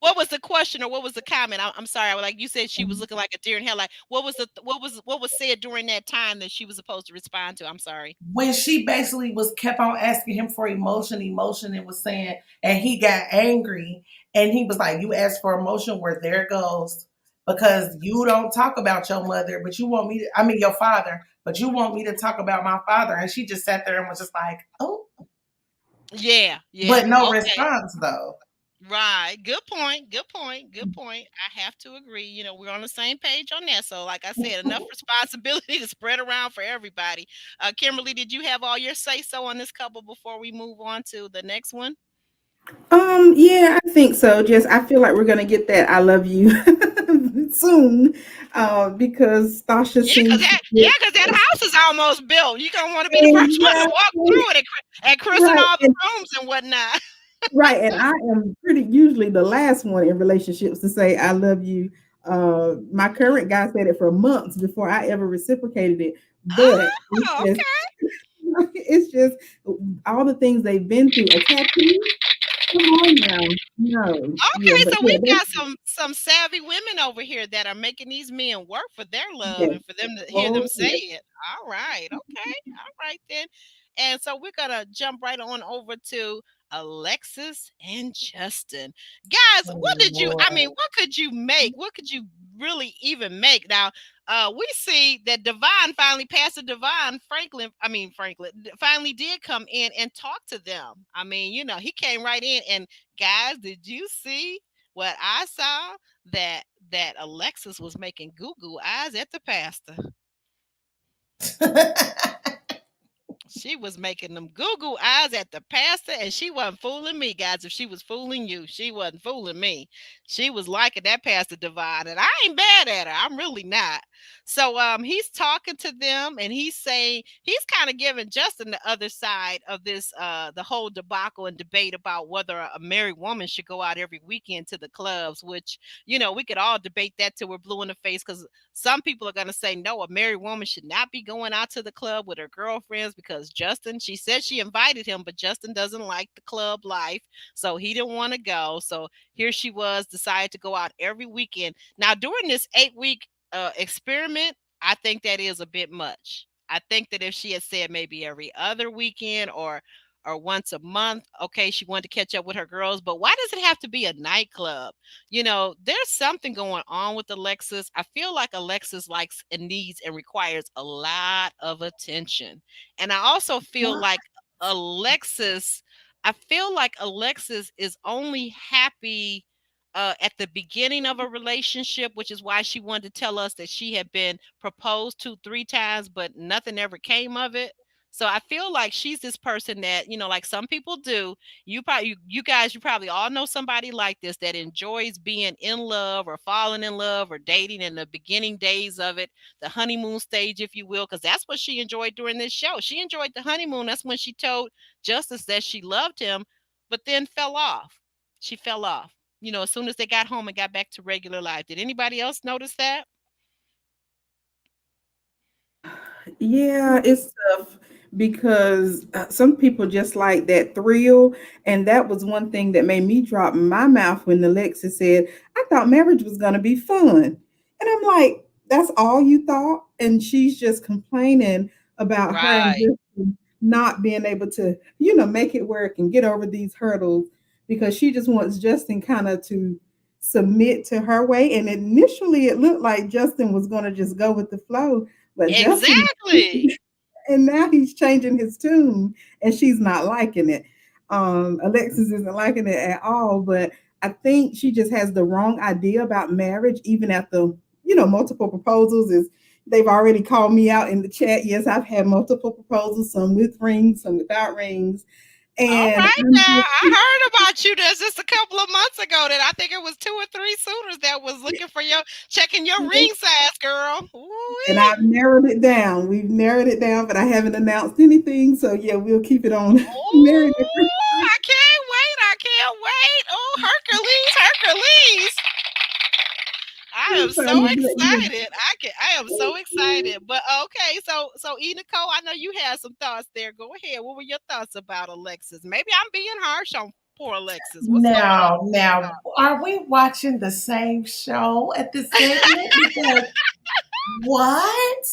What was the question or what was the comment? I'm sorry. Like you said, she was looking like a deer in headlight. What was said during that time that she was supposed to respond to? I'm sorry. When she basically was kept on asking him for emotion, and was saying, and he got angry, and he was like, "You asked for emotion, where there it goes, because you don't talk about your mother, but you want me to, I mean your father, but you want me to talk about my father." And she just sat there and was just like, "Oh," Yeah, yeah. but no Okay. response though. Right. Good point. Good point. Good point. I have to agree. We're on the same page on that. So, like I said, enough responsibility to spread around for everybody. Kimberly, did you have all your say so on this couple before we move on to the next one? Yeah, I think so. Just I feel like we're gonna get that "I love you" soon, because Stasha Yeah, cause seems to that get house is almost built. You're gonna want to be the first one to walk exactly through it and christen right. all the rooms and whatnot. Right, and I am pretty usually the last one in relationships to say "I love you." My current guy said it for months before I ever reciprocated it, but it's Oh, just okay. it's just all the things they've been through. Attaching, come on now, no, yeah, Okay, but so yeah, we've got some savvy women over here that are making these men work for their love yes, and for them to hear oh them say yes. it. All right, okay, all right then. And so we're gonna jump right on over to Alexis and Justin. Guys, what Oh did you? I mean, Lord. what could you make? What could you really even make? Now, we see that Devon finally, Pastor Devon finally did come in and talk to them. I mean, he came right in and guys, did you see what I saw? That Alexis was making goo goo eyes at the pastor. She was making them goo goo eyes at the pastor, and she wasn't fooling me, guys. If she was fooling you, she wasn't fooling me. She was liking that Pastor Divine, and I ain't mad at her. I'm really not. So he's talking to them, and he's saying he's kind of giving Justin the other side of this the whole debacle and debate about whether a married woman should go out every weekend to the clubs, which we could all debate that till we're blue in the face because some people are going to say, no, a married woman should not be going out to the club with her girlfriends because Justin, she said she invited him, but Justin doesn't like the club life. So he didn't want to go. So here she was, decided to go out every weekend. Now, during this 8-week experiment, I think that is a bit much. I think that if she had said maybe every other weekend or once a month, okay, she wanted to catch up with her girls, but why does it have to be a nightclub? There's something going on with Alexis. I feel like Alexis likes and needs and requires a lot of attention. And I also feel like Alexis, I feel like Alexis is only happy at the beginning of a relationship, which is why she wanted to tell us that she had been proposed to 3 times, but nothing ever came of it. So I feel like she's this person that, like some people do. You probably all know somebody like this that enjoys being in love or falling in love or dating in the beginning days of it, the honeymoon stage, if you will, because that's what she enjoyed during this show. She enjoyed the honeymoon. That's when she told Justice that she loved him, but then fell off. She fell off. as soon as they got home and got back to regular life. Did anybody else notice that? Yeah, it's tough because some people just like that thrill. And that was one thing that made me drop my mouth when Alexis said, I thought marriage was going to be fun. And I'm like, that's all you thought? And she's just complaining about her and Right. Justin not being able to, make it work and get over these hurdles because she just wants Justin kind of to submit to her way. And initially, it looked like Justin was going to just go with the flow, but Justin, Exactly. and now he's changing his tune, and she's not liking it. Alexis isn't liking it at all, but I think she just has the wrong idea about marriage, even at the multiple proposals. Is they've already called me out in the chat. Yes, I've had multiple proposals, some with rings, some without rings, All and right now. I heard about you there's just a couple of months ago that I think it was 2 or 3 suitors that was looking for checking your ring size, girl. and Ooh-wee. I've narrowed it down. We've narrowed it down, but I haven't announced anything. So yeah, we'll keep it on married. Oh, I can't wait. I can't wait. Oh, Hercules. I am So, so but yeah. excited. I am so excited. But okay, so Nicole, I know you had some thoughts there. Go ahead. What were your thoughts about Alexis? Maybe I'm being harsh on poor Alexis. What's going on? Now, are we watching the same show at this segment? Because what?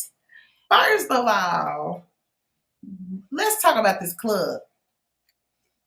First of all, let's talk about this club.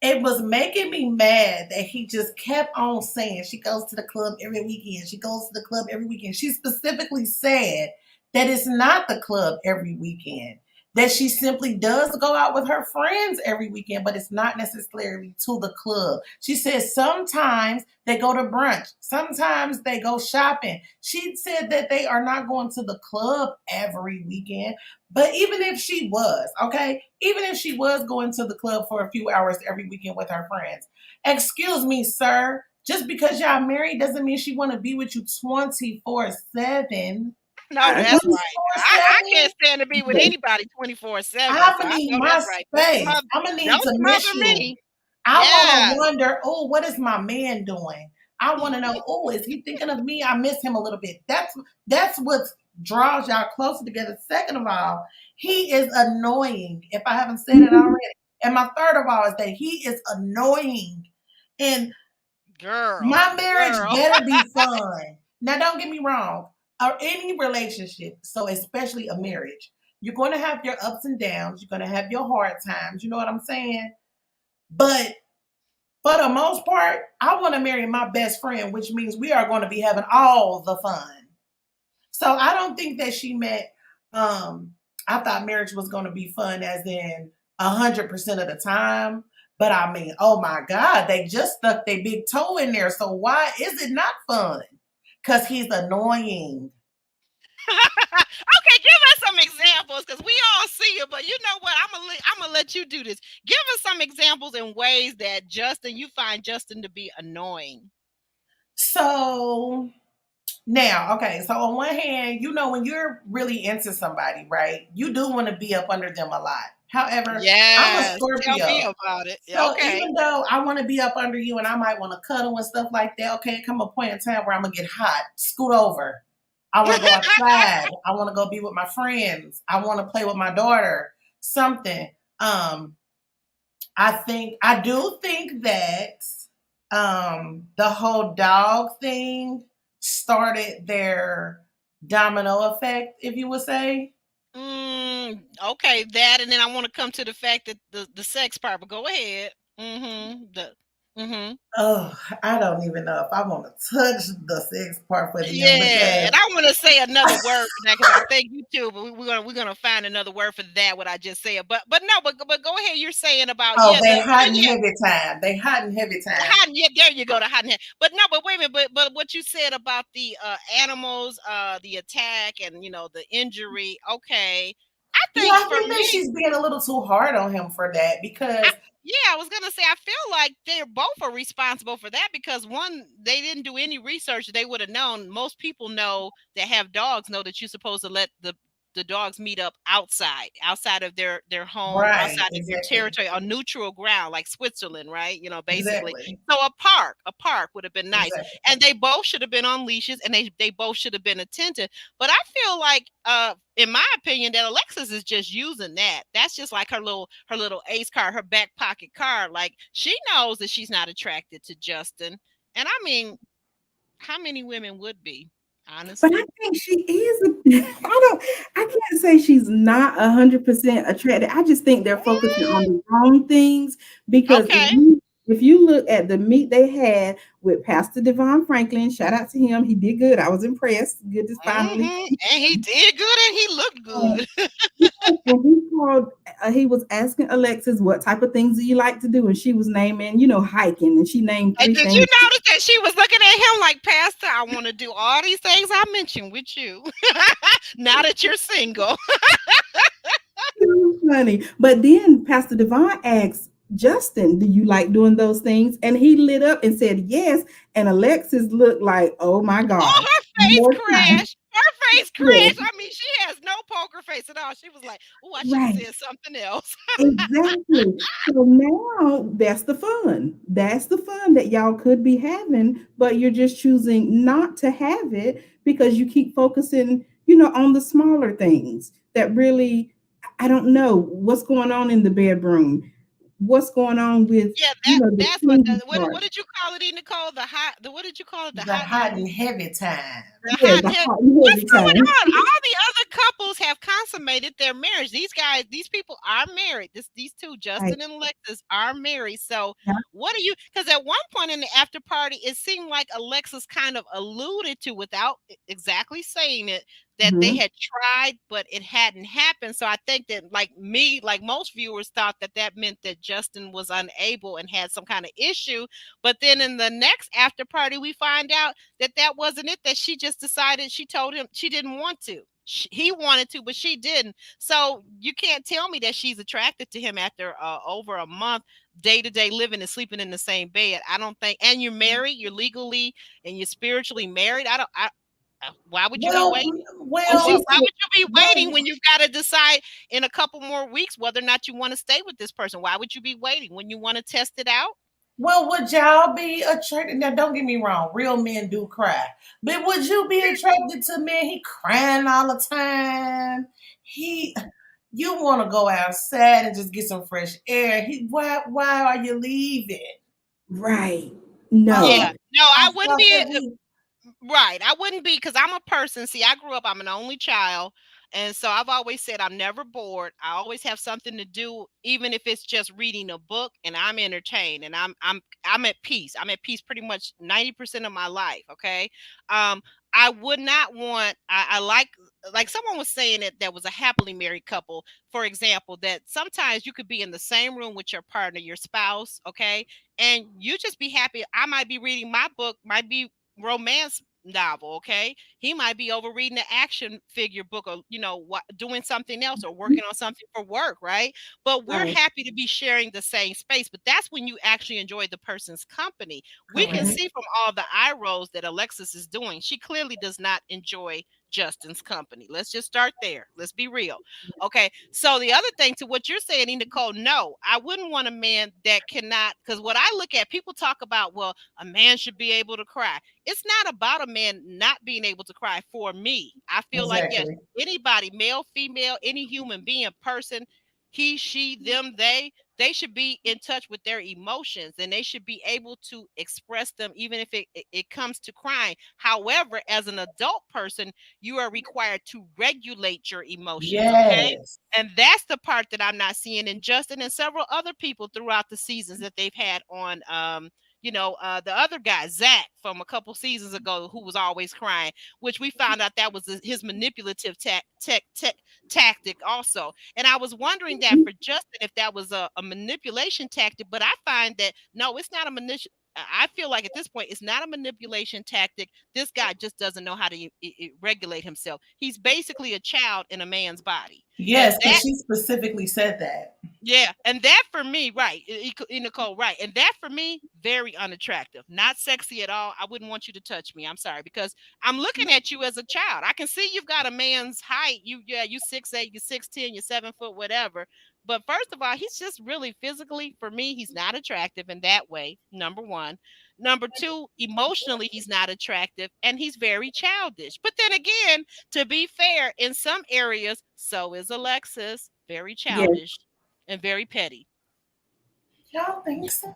It was making me mad that he just kept on saying she goes to the club every weekend. She goes to the club every weekend. She specifically said that it's not the club every weekend, that she simply does go out with her friends every weekend, but it's not necessarily to the club. She says sometimes they go to brunch, sometimes they go shopping. She said that they are not going to the club every weekend. But even if she was, okay, even if she was going to the club for a few hours every weekend with her friends, excuse me, sir, just because y'all married doesn't mean she want to be with you 24/7. No, I, that's right. I 24/7. can't stand to be with anybody 24/7. I'm So gonna I need know my that's right. Don't space. smother, I'm gonna need don't to miss smother you. me. I want to Yeah, wonder, oh, what is my man doing? I want to know, oh, is he thinking of me? I miss him a little bit. That's what draws y'all closer together. Second of all, he is annoying. If I haven't said it already. And my third of all is that he is annoying. And girl, my marriage girl. better be fun. Now, don't get me wrong, or any relationship, so especially a marriage, you're going to have your ups and downs. You're going to have your hard times. You know what I'm saying? But for the most part, I want to marry my best friend, which means we are going to be having all the fun. So I don't think that she meant, I thought marriage was going to be fun as in 100% of the time. But I mean, oh my God, they just stuck their big toe in there. So why is it not fun? Because he's annoying. Okay, give us some examples because we all see it. But you know what? I'm gonna let you do this. Give us some examples in ways that you find Justin to be annoying. So now, okay, so on one hand, when you're really into somebody, right, you do want to be up under them a lot. However, I'm a Yes, tell me Scorpio. about it. Yeah, So okay. even though I want to be up under you and I might want to cuddle and stuff like that, okay, come a point in time where I'm gonna get hot, scoot over. I want to go outside. I want to go be with my friends. I want to play with my daughter. Something. Um, I do think that the whole dog thing started their domino effect, if you would say. Okay, that, and then I want to come to the fact that the sex part. But go ahead. Mm-hmm. Oh, I don't even know if I want to touch the sex part for them Yeah, because and I want to say another word for that because I think you too. But we're gonna find another word for that. What I just said, but no, but go ahead. You're saying about oh, yeah, they hot and yeah. heavy time. They hot and heavy time. Hot, yeah, there you go, the hot and heavy. But no, but wait a minute, but what you said about the animals, the attack, and the injury. Okay, I Yeah, think I for think that me, she's being a little too hard on him for that because yeah, I was gonna say I feel like they're both are responsible for that because one, they didn't do any research. They would have known. Most people know that have dogs know that you're supposed to let the the dogs meet up outside of their home, Right. outside of their Exactly. territory, on neutral ground, like Switzerland, right? You know, basically. Exactly. So a park would have been nice. Exactly. And they both should have been on leashes, and they both should have been attentive. But I feel like, in my opinion, that Alexis is just using that. That's just like her little ace card, her back pocket card. Like, she knows that she's not attracted to Justin. And I mean, how many women would be, But I honestly? think she is. I can't say she's not 100% attracted. I just think they're focusing on Mm, the wrong things because okay. if you look at the meet they had with Pastor Devon Franklin, shout out to him. He did good. I was impressed. Good to finally. And he did good, and he looked good. Yes, and he called. He was asking Alexis what type of things do you like to do, and she was naming, hiking, and she named And three did you things. notice that she was looking at him like, Pastor, I want to do all these things I mentioned with you. Now that you're single. It was funny. But then Pastor Devon asked Justin, "Do you like doing those things?" And he lit up and said yes. And Alexis looked like, "Oh my Oh, God, her face more time." crashed. Her face Yeah, crashed. I mean, she has no poker face at all. She was like, oh, I should have right. said something else. Exactly. So now that's the fun. That's the fun that y'all could be having, but you're just choosing not to have it because you keep focusing, on the smaller things that really, I don't know what's going on in the bedroom, what's going on with, Yeah, the that's what cleaning what part. did you call it, Nicole? What did you call it? The The hot and hot heavy. and heavy time. The Yeah, hot and the heavy. hot and What's heavy going time. on? All the other couples have consummated their marriage. These guys, these people are married. These two, Right. Justin and Alexis, are married. So, Yeah. what are you? Because at one point in the after party, it seemed like Alexis kind of alluded to, without exactly saying it, that they Mhm. had tried, but it hadn't happened. So I think that, like me, like most viewers, thought that that meant that Justin was unable and had some kind of issue. But then in the next after party, we find out that wasn't it, that she just decided, she told him she didn't want to. He wanted to, but she didn't. So you can't tell me that she's attracted to him after over a month day to day living and sleeping in the same bed. I don't think. And you're married, you're legally and you're spiritually married. I don't I Why would you be Well, waiting? And well, she Why said, would you be waiting well, when you've got to decide in a couple more weeks whether or not you want to stay with this person? Why would you be waiting when you want to test it out? well, would y'all be attracted? Now, don't get me wrong, real men do cry. But would you be attracted to men? He crying all the time. He, you want to go outside and just get some fresh air. Why are you leaving? right. No. Yeah. Um, No, I I wouldn't felt be. that he, Right. I wouldn't be, because I'm a person. See, I grew up, I'm an only child. And so I've always said I'm never bored. I always have something to do, even if it's just reading a book, and I'm entertained and I'm at peace. I'm at peace pretty much 90% of my life. Okay. Um, I would not want, I like someone was saying that there was a happily married couple, for example, that sometimes you could be in the same room with your partner, your spouse, okay, and you just be happy. I might be reading my book, might be romance novel, okay, he might be over reading the action figure book, or what, doing something else, or working on something for work, right? But we're Right. happy to be sharing the same space. But that's when you actually enjoy the person's company. We can Mhm. correct. see from all the eye rolls that Alexis is doing, she clearly does not enjoy Justin's company. Let's just start there. Let's be real. Okay. So the other thing to what you're saying, Nicole, no, I wouldn't want a man that cannot, because what I look at, people talk about, well, a man should be able to cry. It's not about a man not being able to cry. For me, I feel like, yes, Exactly. anybody, male, female, any human being, person, he, she, them, they should be in touch with their emotions, and they should be able to express them, even if it comes to crying. However, as an adult person, you are required to regulate your emotions, okay? Yes. And that's the part that I'm not seeing in Justin and several other people throughout the seasons that they've had on the other guy, Zach, from a couple seasons ago, who was always crying, which we found out that was his manipulative tactic also. And I was wondering that for Justin, if that was a manipulation tactic, but I find that no, it's not a I feel like at this point, it's not a manipulation tactic. This guy just doesn't know how to regulate himself. He's basically a child in a man's body. Yes, because she specifically said that. Yeah, and that for me, right, Nicole, right, and that for me, very unattractive, not sexy at all. I wouldn't want you to touch me. I'm sorry, because I'm looking at you as a child. I can see you've got a man's height. You 6'8", you 6'10", you're 7 foot, whatever. But first of all, he's just really physically, for me, he's not attractive in that way. Number one. Number two, emotionally, he's not attractive, and he's very childish. But then again, to be fair, in some areas, so is Alexis, very childish. And very petty. Y'all think so?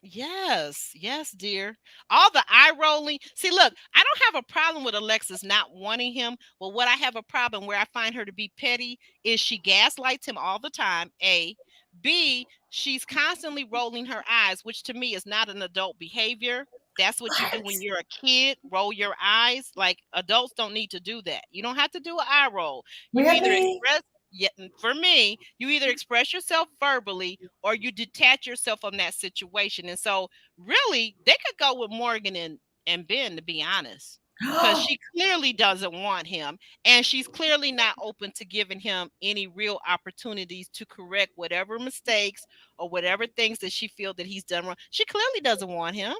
Yes, dear. All the eye rolling. See, look, I don't have a problem with Alexis not wanting him, but what I have a problem where I find her to be petty is she gaslights him all the time. A. B. She's constantly rolling her eyes, which to me is not an adult behavior. That's what you do when you're a kid. Roll your eyes. Like, adults don't need to do that. You don't have to do an eye roll. You either express. Yeah, for me, you either express yourself verbally or you detach yourself from that situation. And so really they could go with Morgan and Ben, to be honest, because she clearly doesn't want him, and she's clearly not open to giving him any real opportunities to correct whatever mistakes or whatever things that she feels that he's done wrong. She clearly doesn't want him.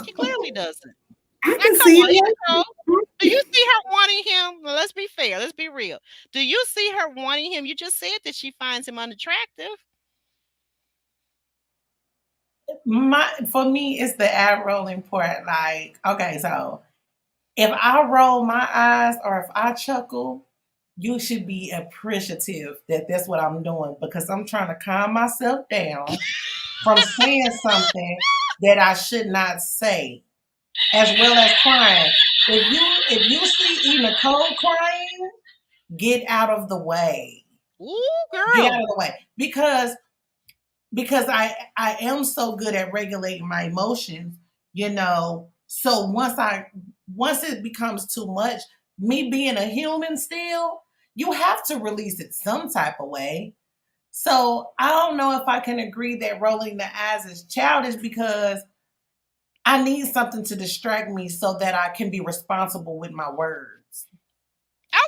She clearly doesn't. I can see it. Do you see her wanting him? Well, let's be fair. Let's be real. Do you see her wanting him? You just said that she finds him unattractive. For me, it's the eye rolling part. Like, okay, so if I roll my eyes or if I chuckle, you should be appreciative that that's what I'm doing, because I'm trying to calm myself down from saying something that I should not say, as well as crying. If you see Nicole crying, get out of the way. Ooh, girl. Get out of the way. Because I am so good at regulating my emotions, you know. So once it becomes too much, me being a human still, you have to release it some type of way. So I don't know if I can agree that rolling the eyes is childish, because I need something to distract me so that I can be responsible with my words.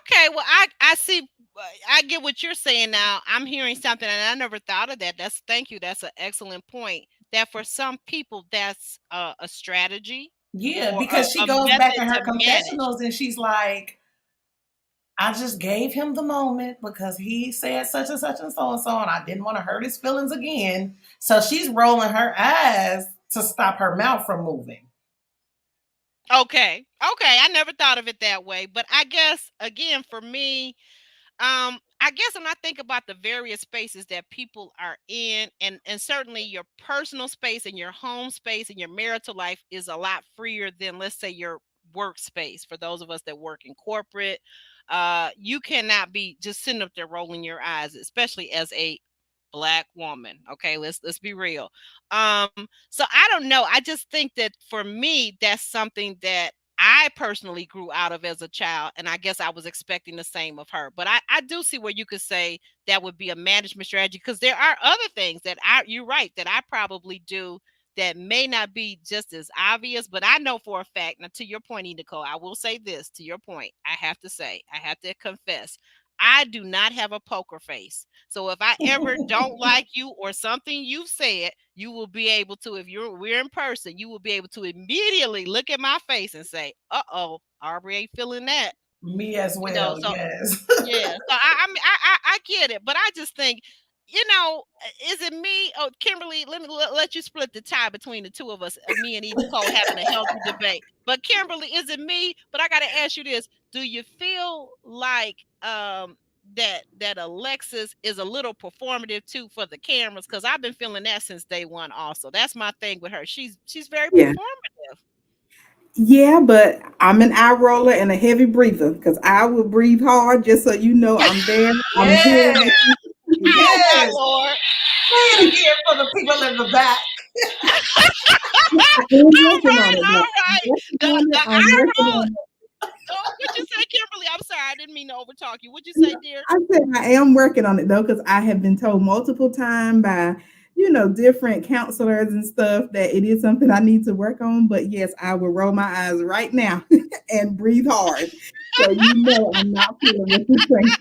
Okay, well, I see. I get what you're saying now. I'm hearing something, and I never thought of that. Thank you. That's an excellent point. That for some people, that's a strategy. Yeah, because she goes back in her confessionals and she's like, I just gave him the moment because he said such and such and so, and I didn't want to hurt his feelings again. So she's rolling her eyes to stop her mouth from moving. Okay. I never thought of it that way. But I guess, again, for me, I guess when I think about the various spaces that people are in, and certainly your personal space and your home space and your marital life is a lot freer than, let's say, your workspace. For those of us that work in corporate, you cannot be just sitting up there rolling your eyes, especially as a Black woman. Okay, let's be real. So I don't know. I just think that for me, that's something that I personally grew out of as a child, and I guess I was expecting the same of her. But I do see where you could say that would be a management strategy, because there are other things that you're right, that I probably do that may not be just as obvious, but I know for a fact. Now, to your point, Nicole, I will say this. To your point, I have to confess, I do not have a poker face. So if I ever don't like you or something you've said, you will be able to, if we're in person, you will be able to immediately look at my face and say, uh-oh, Aubrey ain't feeling that. Me as well, you know, so, yes. Yeah. So I get it, but I just think, is it me? Oh, Kimberly, let you split the tie between the two of us, me and Nicole having a healthy debate. But Kimberly, is it me? But I got to ask you this. Do you feel like that Alexis is a little performative too for the cameras? Because I've been feeling that since day one also. That's my thing with her. She's very performative. Yeah, but I'm an eye roller and a heavy breather, because I will breathe hard, just so you know I'm there. I'm here. Yes. Oh, Lord. Say it again for the people in the back. All right. What'd you say, Kimberly? I'm sorry, I didn't mean to overtalk you. What'd you say, dear? I said I am working on it, though, because I have been told multiple times by different counselors and stuff that it is something I need to work on. But yes, I will roll my eyes right now and breathe hard. So I'm not feeling what you're saying.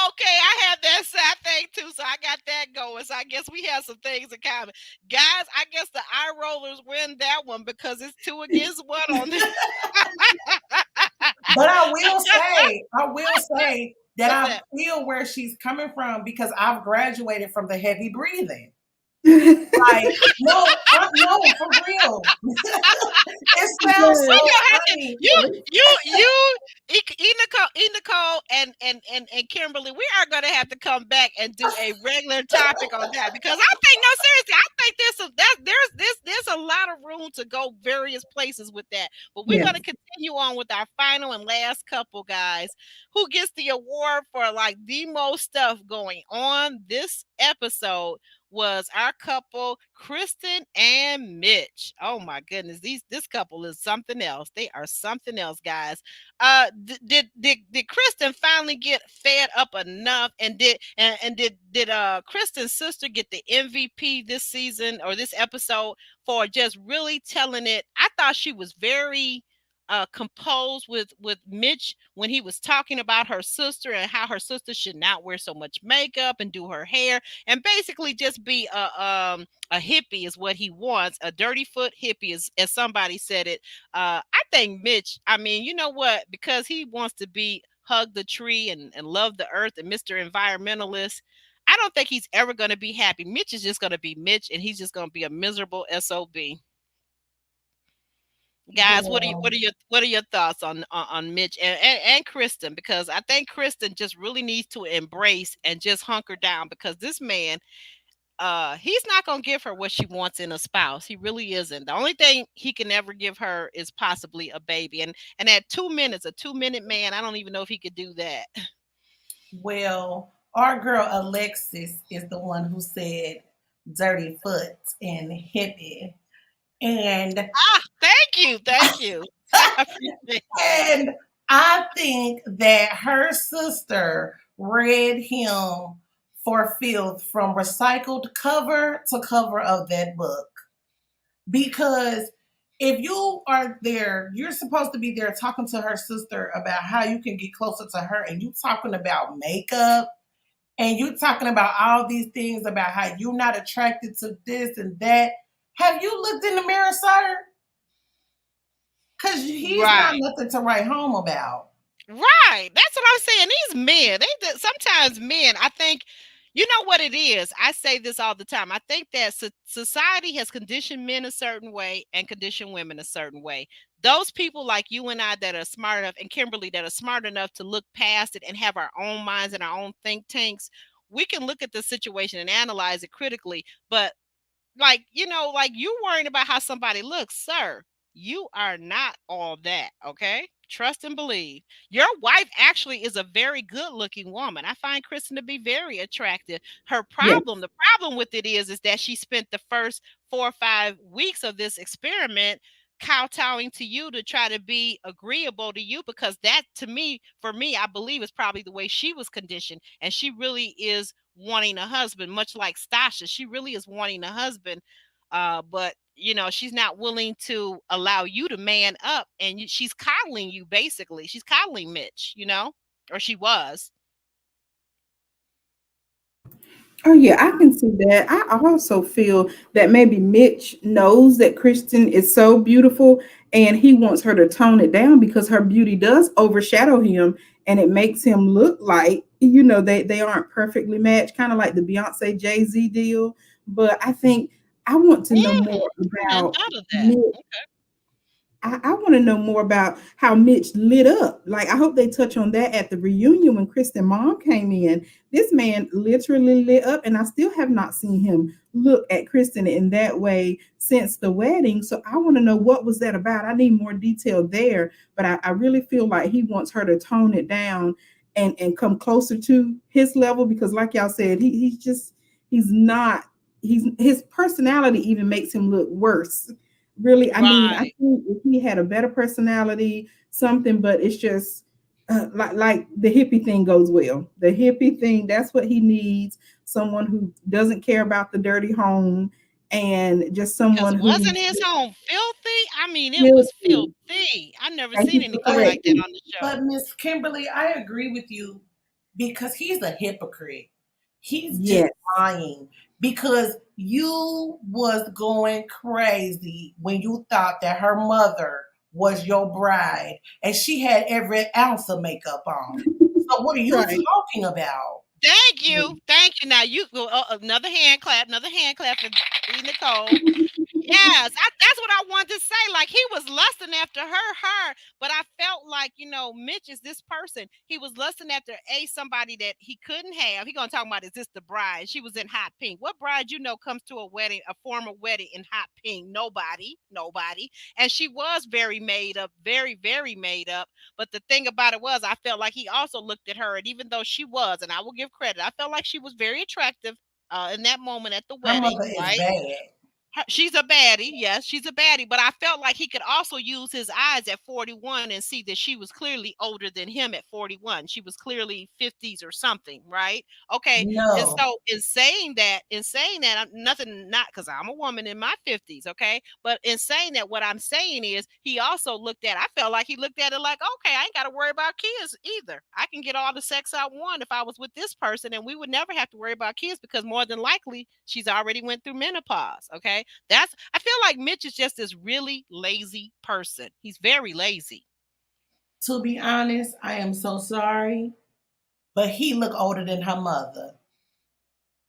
Okay, I have that side thing too, so I got that going. So I guess we have some things in common. Guys, I guess the eye rollers win that one because it's 2 against 1 on this. But I will say that What's I that? feel where she's coming from because I've graduated from the heavy breathing. Yes. Like, no, for real. It sounds We so gonna have to funny. Nicole and Kimberly, we are gonna have to come back and do a regular topic on that because I think no seriously, I think there's a lot of room to go various places with that. But we're gonna continue on with our final and last couple guys who gets the award for like the most stuff going on this episode was our couple, Kristen and Mitch. Oh my goodness, this couple is something else. They are something else, guys. Did Kristen finally get fed up enough? And did Kristen's sister get the MVP this season or this episode for just really telling it? I thought she was very composed with Mitch when he was talking about her sister and how her sister should not wear so much makeup and do her hair and basically just be a hippie is what he wants, a dirty foot hippie as somebody said it. I think Mitch, I mean, you know what, because he wants to be hug the tree and love the earth and Mr. Environmentalist, I don't think he's ever going to be happy. Mitch is just going to be Mitch and he's just going to be a miserable SOB. Guys, Yeah. what are your thoughts on Mitch and Kristen? Because I think Kristen just really needs to embrace and just hunker down because this man, he's not gonna give her what she wants in a spouse. He really isn't. The only thing he can ever give her is possibly a baby. And at 2 minutes, a 2 minute man, I don't even know if he could do that. Well, our girl Alexis is the one who said dirty foot and hippie. And Ah, thank you. I appreciate that. and I think that her sister read him for filth from recycled cover to cover of that book. Because if you are there, you're supposed to be there talking to her sister about how you can get closer to her, and you talking about makeup and you talking about all these things about how you're not attracted to this and that. Have you looked in the mirror, sir? Because he's not Right. nothing to write home about. Right. That's what I'm saying. These men, sometimes men, I think, you know what it is. I say this all the time. I think that society has conditioned men a certain way and conditioned women a certain way. Those people like you and I that are smart enough, and Kimberly that are smart enough to look past it and have our own minds and our own think tanks, we can look at the situation and analyze it critically. But like like you worrying about how somebody looks, sir, you are not all that. Okay, trust and believe. Your wife actually is a very good looking woman. I find Kristen to be very attractive. Her Yes. problem, the problem with it is that she spent the first 4 or 5 weeks of this experiment kowtowing to you to try to be agreeable to you, because that, to me, for me, I believe is probably the way she was conditioned, and she really is wanting a husband, much like Stasha. She really is wanting a husband, but she's not willing to allow you to man up, and she's coddling you. Basically, she's coddling Mitch, or she was. Oh yeah, I can see that. I also feel that maybe Mitch knows that Kristen is so beautiful and he wants her to tone it down because her beauty does overshadow him and it makes him look like, they aren't perfectly matched, kind of like the Beyonce Jay-Z deal. But I think I want to know Mhm. more I hadn't about thought of that. Mitch. I want to know more about how Mitch lit up. Like, I hope they touch on that at the reunion when Kristen mom came in. This man literally lit up, and I still have not seen him look at Kristen in that way since the wedding. So I want to know what was that about. I need more detail there, but I really feel like he wants her to tone it down and come closer to his level because, like y'all said, he's not. His personality even makes him look worse really. I mean, I Right. think if he had a better personality, something, but it's just like the hippie thing goes well. The hippie thing, that's what he needs. someone who doesn't care about the dirty home, and just Because someone wasn't who's his home filthy? I mean, it was guilty. filthy. I've never Thank seen you for anything But like that correcting. on the but show. Miss Kimberly, I agree with you because he's a hypocrite. He's just Yes. lying because you was going crazy when you thought that her mother was your bride and she had every ounce of makeup on. So what are you Right. talking about? Thank you. Thank you. Now you go another hand clap for Nicole. Yes, that's what I wanted to say. Like he was lusting after her, but I felt like Mitch is this person. He was lusting after somebody that he couldn't have. He gonna talk about is this the bride? She was in hot pink. What bride comes to a wedding, a formal wedding in hot pink? Nobody. And she was very made up, very very made up. But the thing about it was, I felt like he also looked at her, and even though she was, and I will give credit, I felt like she was very attractive in that moment at the Her wedding, mother is right? bad. She's a baddie. Yes, she's a baddie. But I felt like he could also use his eyes at 41 and see that she was clearly older than him at 41. She was clearly 50s or something, right? Okay. And No. so in saying that, I'm nothing, not because I'm a woman in my 50s, okay. But in saying that, what I'm saying is he also I felt like he looked at it like, okay, I ain't got to worry about kids either. I can get all the sex I want if I was with this person, and we would never have to worry about kids because more than likely she's already went through menopause. Okay. I feel like Mitch is just this really lazy person. He's very lazy. To be honest, I am so sorry, but he looked older than her mother.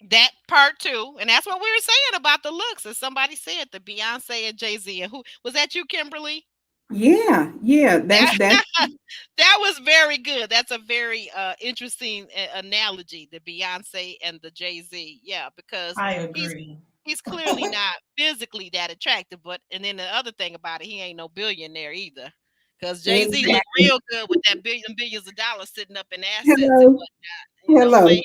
That part too. And that's what we were saying about the looks. As somebody said, the Beyonce and Jay-Z. And who was that, you, Kimberly? Yeah, yeah. That That's that was very good. That's a very interesting analogy, the Beyonce and the Jay-Z. Yeah, because I he's agree. he's clearly not physically that attractive, but and then the other thing about it, he ain't no billionaire either. Because Jay-Z looked exactly. real good with that billions of dollars sitting up in assets and Hello, whatnot. You know what I'm hello. saying?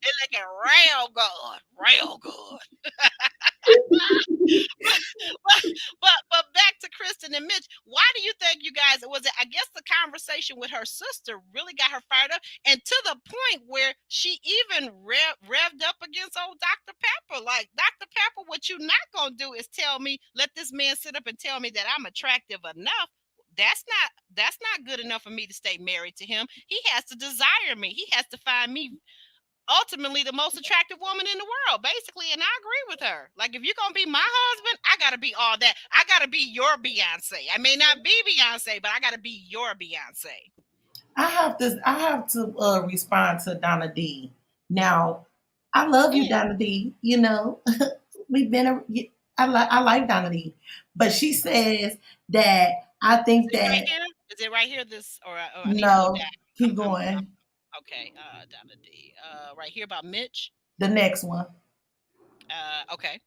They looking real good. but back to Kristen and Mitch. Why do you think you guys was it? I guess the conversation with her sister really got her fired up, and to the point where she even revved up against old Dr. Pepper. Like, Dr. Pepper, what you not gonna do is tell me, let this man sit up and tell me that I'm attractive enough. That's not good enough for me to stay married to him. He has to desire me. He has to find me ultimately the most attractive woman in the world, basically. And I agree with her. Like, if you're gonna be my husband, I gotta be all that. I gotta be your Beyonce. I may not be Beyonce, but I gotta be your Beyonce. I have to respond to Donna D. Now, I love you, Mm. Donna D. You know, we've been. I like Donna D, but she says that I Is think it right that here? Is it right here? This or I need to go no. back. Keep I'm going. okay. Donna D. Right here about Mitch. The next one. Okay.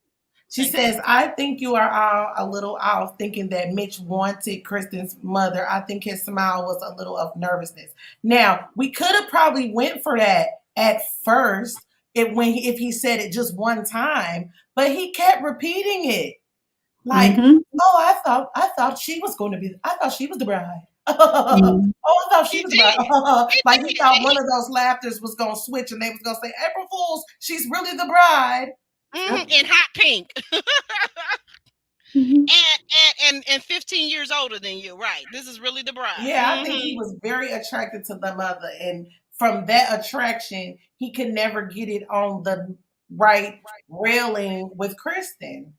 She Thank you. says, I think you are all a little off thinking that Mitch wanted Kristen's mother. I think his smile was a little of nervousness. Now, we could have probably went for that at first if he said it just one time, but he kept repeating it. Like, Mm-hmm. oh, I thought she was going to be I thought she was the bride. Mm-hmm. Oh, I thought she He was the bride. did. He Like he did. thought one of those laughters was gonna switch and they was gonna say, April Fools, she's really the bride. In hot pink. Mm-hmm. And 15 years older than you, right? This is really the bride. Yeah, I think he was very attracted to the mother, and from that attraction, he could never get it on the right railing with Kristen.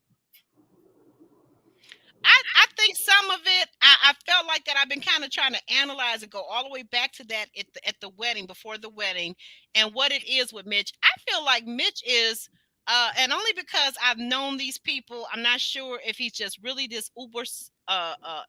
I think some of it, I felt like that I've been kind of trying to analyze and go all the way back to that at the wedding, before the wedding, and what it is with Mitch. I feel like Mitch is, and only because I've known these people, I'm not sure if he's just really this uber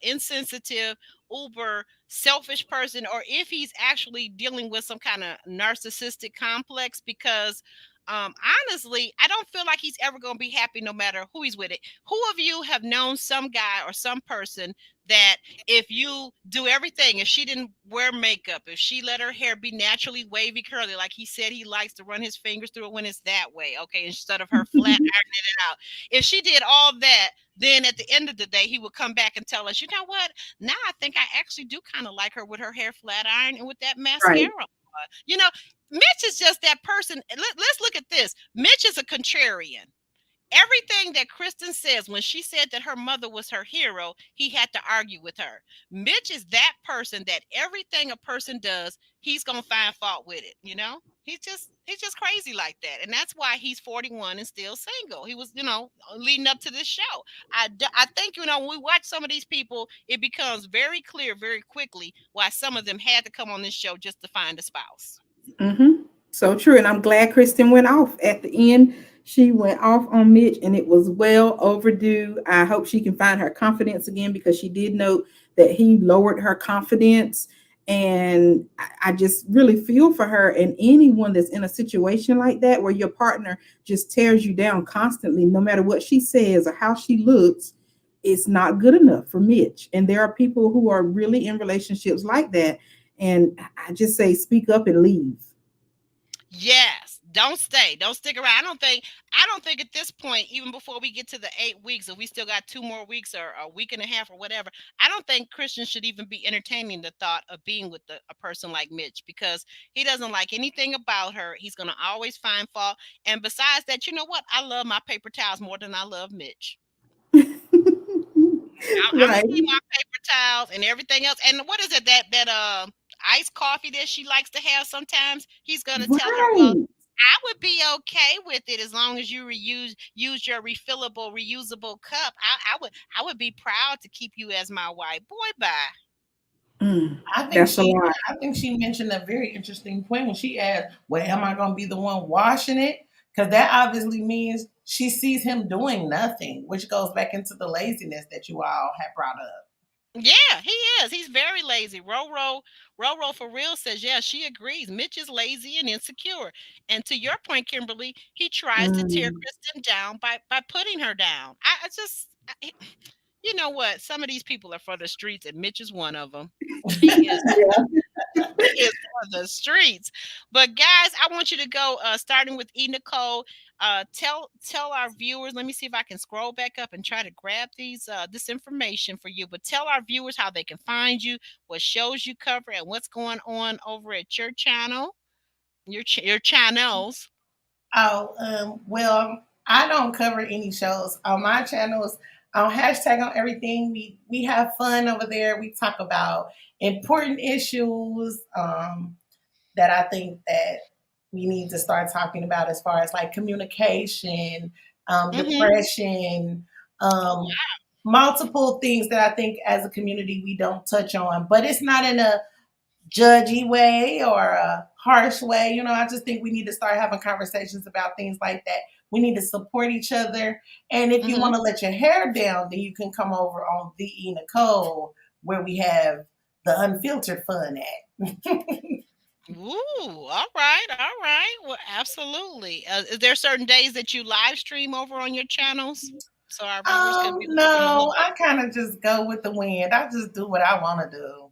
insensitive, uber selfish person, or if he's actually dealing with some kind of narcissistic complex. Because honestly, I don't feel like he's ever going to be happy no matter who he's with. It. Who of you have known some guy or some person that if you do everything, if she didn't wear makeup, if she let her hair be naturally wavy curly, like he said he likes to run his fingers through it when it's that way, okay, instead of her flat ironing it out. If she did all that, then at the end of the day, he would come back and tell us, you know what? Now I think I actually do kind of like her with her hair flat iron and with that Right. mascara. You know, Mitch is just that person. Let's look at this. Mitch is a contrarian. Everything that Kristen says, when she said that her mother was her hero, he had to argue with her. Mitch is that person that everything a person does, he's gonna find fault with it. He's just crazy like that, and that's why he's 41 and still single. He was, leading up to this show. I think when we watch some of these people, it becomes very clear very quickly why some of them had to come on this show just to find a spouse. Mm-hmm. So true. And I'm glad Kristen went off at the end. She went off on Mitch and it was well overdue. I hope she can find her confidence again because she did note that he lowered her confidence. And I just really feel for her and anyone that's in a situation like that where your partner just tears you down constantly, no matter what she says or how she looks. It's not good enough for Mitch. And there are people who are really in relationships like that. And I just say, speak up and leave. Yes, don't stay, don't stick around. I don't think at this point, even before we get to the 8 weeks, if we still got 2 more weeks or a week and a half or whatever, I don't think Christians should even be entertaining the thought of being with a person like Mitch because he doesn't like anything about her. He's gonna always find fault. And besides that, you know what? I love my paper towels more than I love Mitch. I'm gonna Right. keep my paper towels and everything else. And what is it that iced coffee that she likes to have sometimes? He's gonna tell her, well, Right. I would be okay with it as long as you use your refillable, reusable cup. I would be proud to keep you as my wife. Boy, bye. Mm, I think that's a she lot. I think she mentioned a very interesting point when she asked, "Well, am I going to be the one washing it?" Because that obviously means she sees him doing nothing, which goes back into the laziness that you all have brought up. Yeah, he is. He's very lazy. Roro for real says, yeah, she agrees. Mitch is lazy and insecure. And to your point, Kimberly, he tries to tear Mm. Kristen down by putting her down. You know what? Some of these people are for the streets, and Mitch is one of them. He is Yeah. he is for the streets. But guys, I want you to go starting with Nicole. Tell our viewers. Let me see if I can scroll back up and try to grab this information for you. But tell our viewers how they can find you, what shows you cover, and what's going on over at your channel, your channels. Oh, well, I don't cover any shows on my channels. On hashtag on everything, we have fun over there. We talk about important issues that I think that we need to start talking about as far as like communication, Mm-hmm. depression, Oh um, multiple things that I think as a community we don't touch on. But it's not in a judgy way or a harsh way. I just think we need to start having conversations about things like that. We need to support each other. And if you wow. want to let your hair down, then you can come over on the Nicole, where we have the unfiltered fun at. Ooh, all right, all right. Well, absolutely. Is there certain days that you live stream over on your channels so our viewers could be looking a little No, bit? I kind of just go with the wind. I just do what I want to do.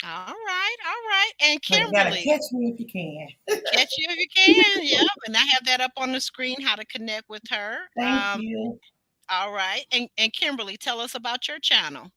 All right, all right. And But you gotta Kimberly, catch me if you can. catch you if you can. Yep, and I have that up on the screen how to connect with her. Thank you. All right, and Kimberly, tell us about your channel.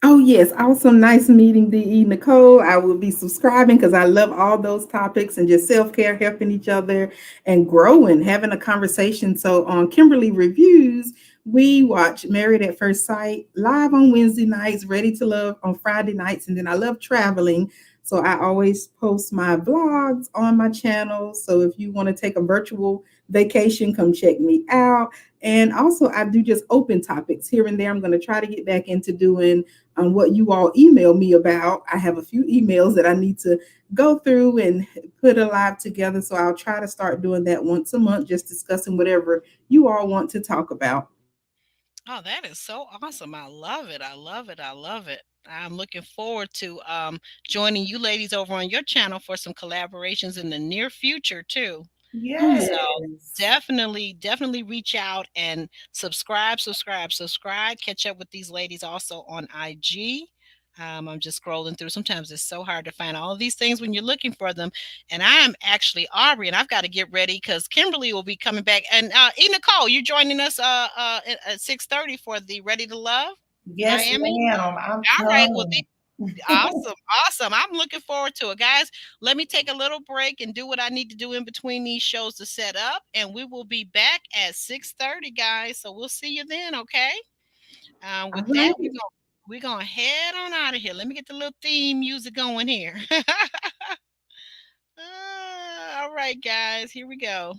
Oh, yes. Awesome. Nice meeting DE Nicole. I will be subscribing because I love all those topics and just self care, helping each other and growing, having a conversation. So on Kimberly Reviews, we watch Married at First Sight live on Wednesday nights, Ready to Love on Friday nights. And then I love traveling. So I always post my vlogs on my channel. So if you want to take a virtual vacation, come check me out. And also, I do just open topics here and there. I'm going to try to get back into doing what you all email me about. I have a few emails that I need to go through and put alive together. So I'll try to start doing that once a month, just discussing whatever you all want to talk about. Oh, that is so awesome. I love it. I love it. I love it. I'm looking forward to joining you ladies over on your channel for some collaborations in the near future too. So Yes. definitely reach out and subscribe. Catch up with these ladies also on IG. I'm just scrolling through. Sometimes it's so hard to find all of these things when you're looking for them. And I am actually Aubrey, and I've got to get ready because Kimberly will be coming back. And Nicole, you joining us at 6:30 for the Ready to Love Yes, Miami. ma'am. I'm All right. Well, coming. Awesome. Awesome. I'm looking forward to it. Guys, let me take a little break and do what I need to do in between these shows to set up. And we will be back at 6:30, guys. So we'll see you then, okay? All With that, right. we're gonna head on out of here. Let me get the little theme music going here. All right, guys, here we go.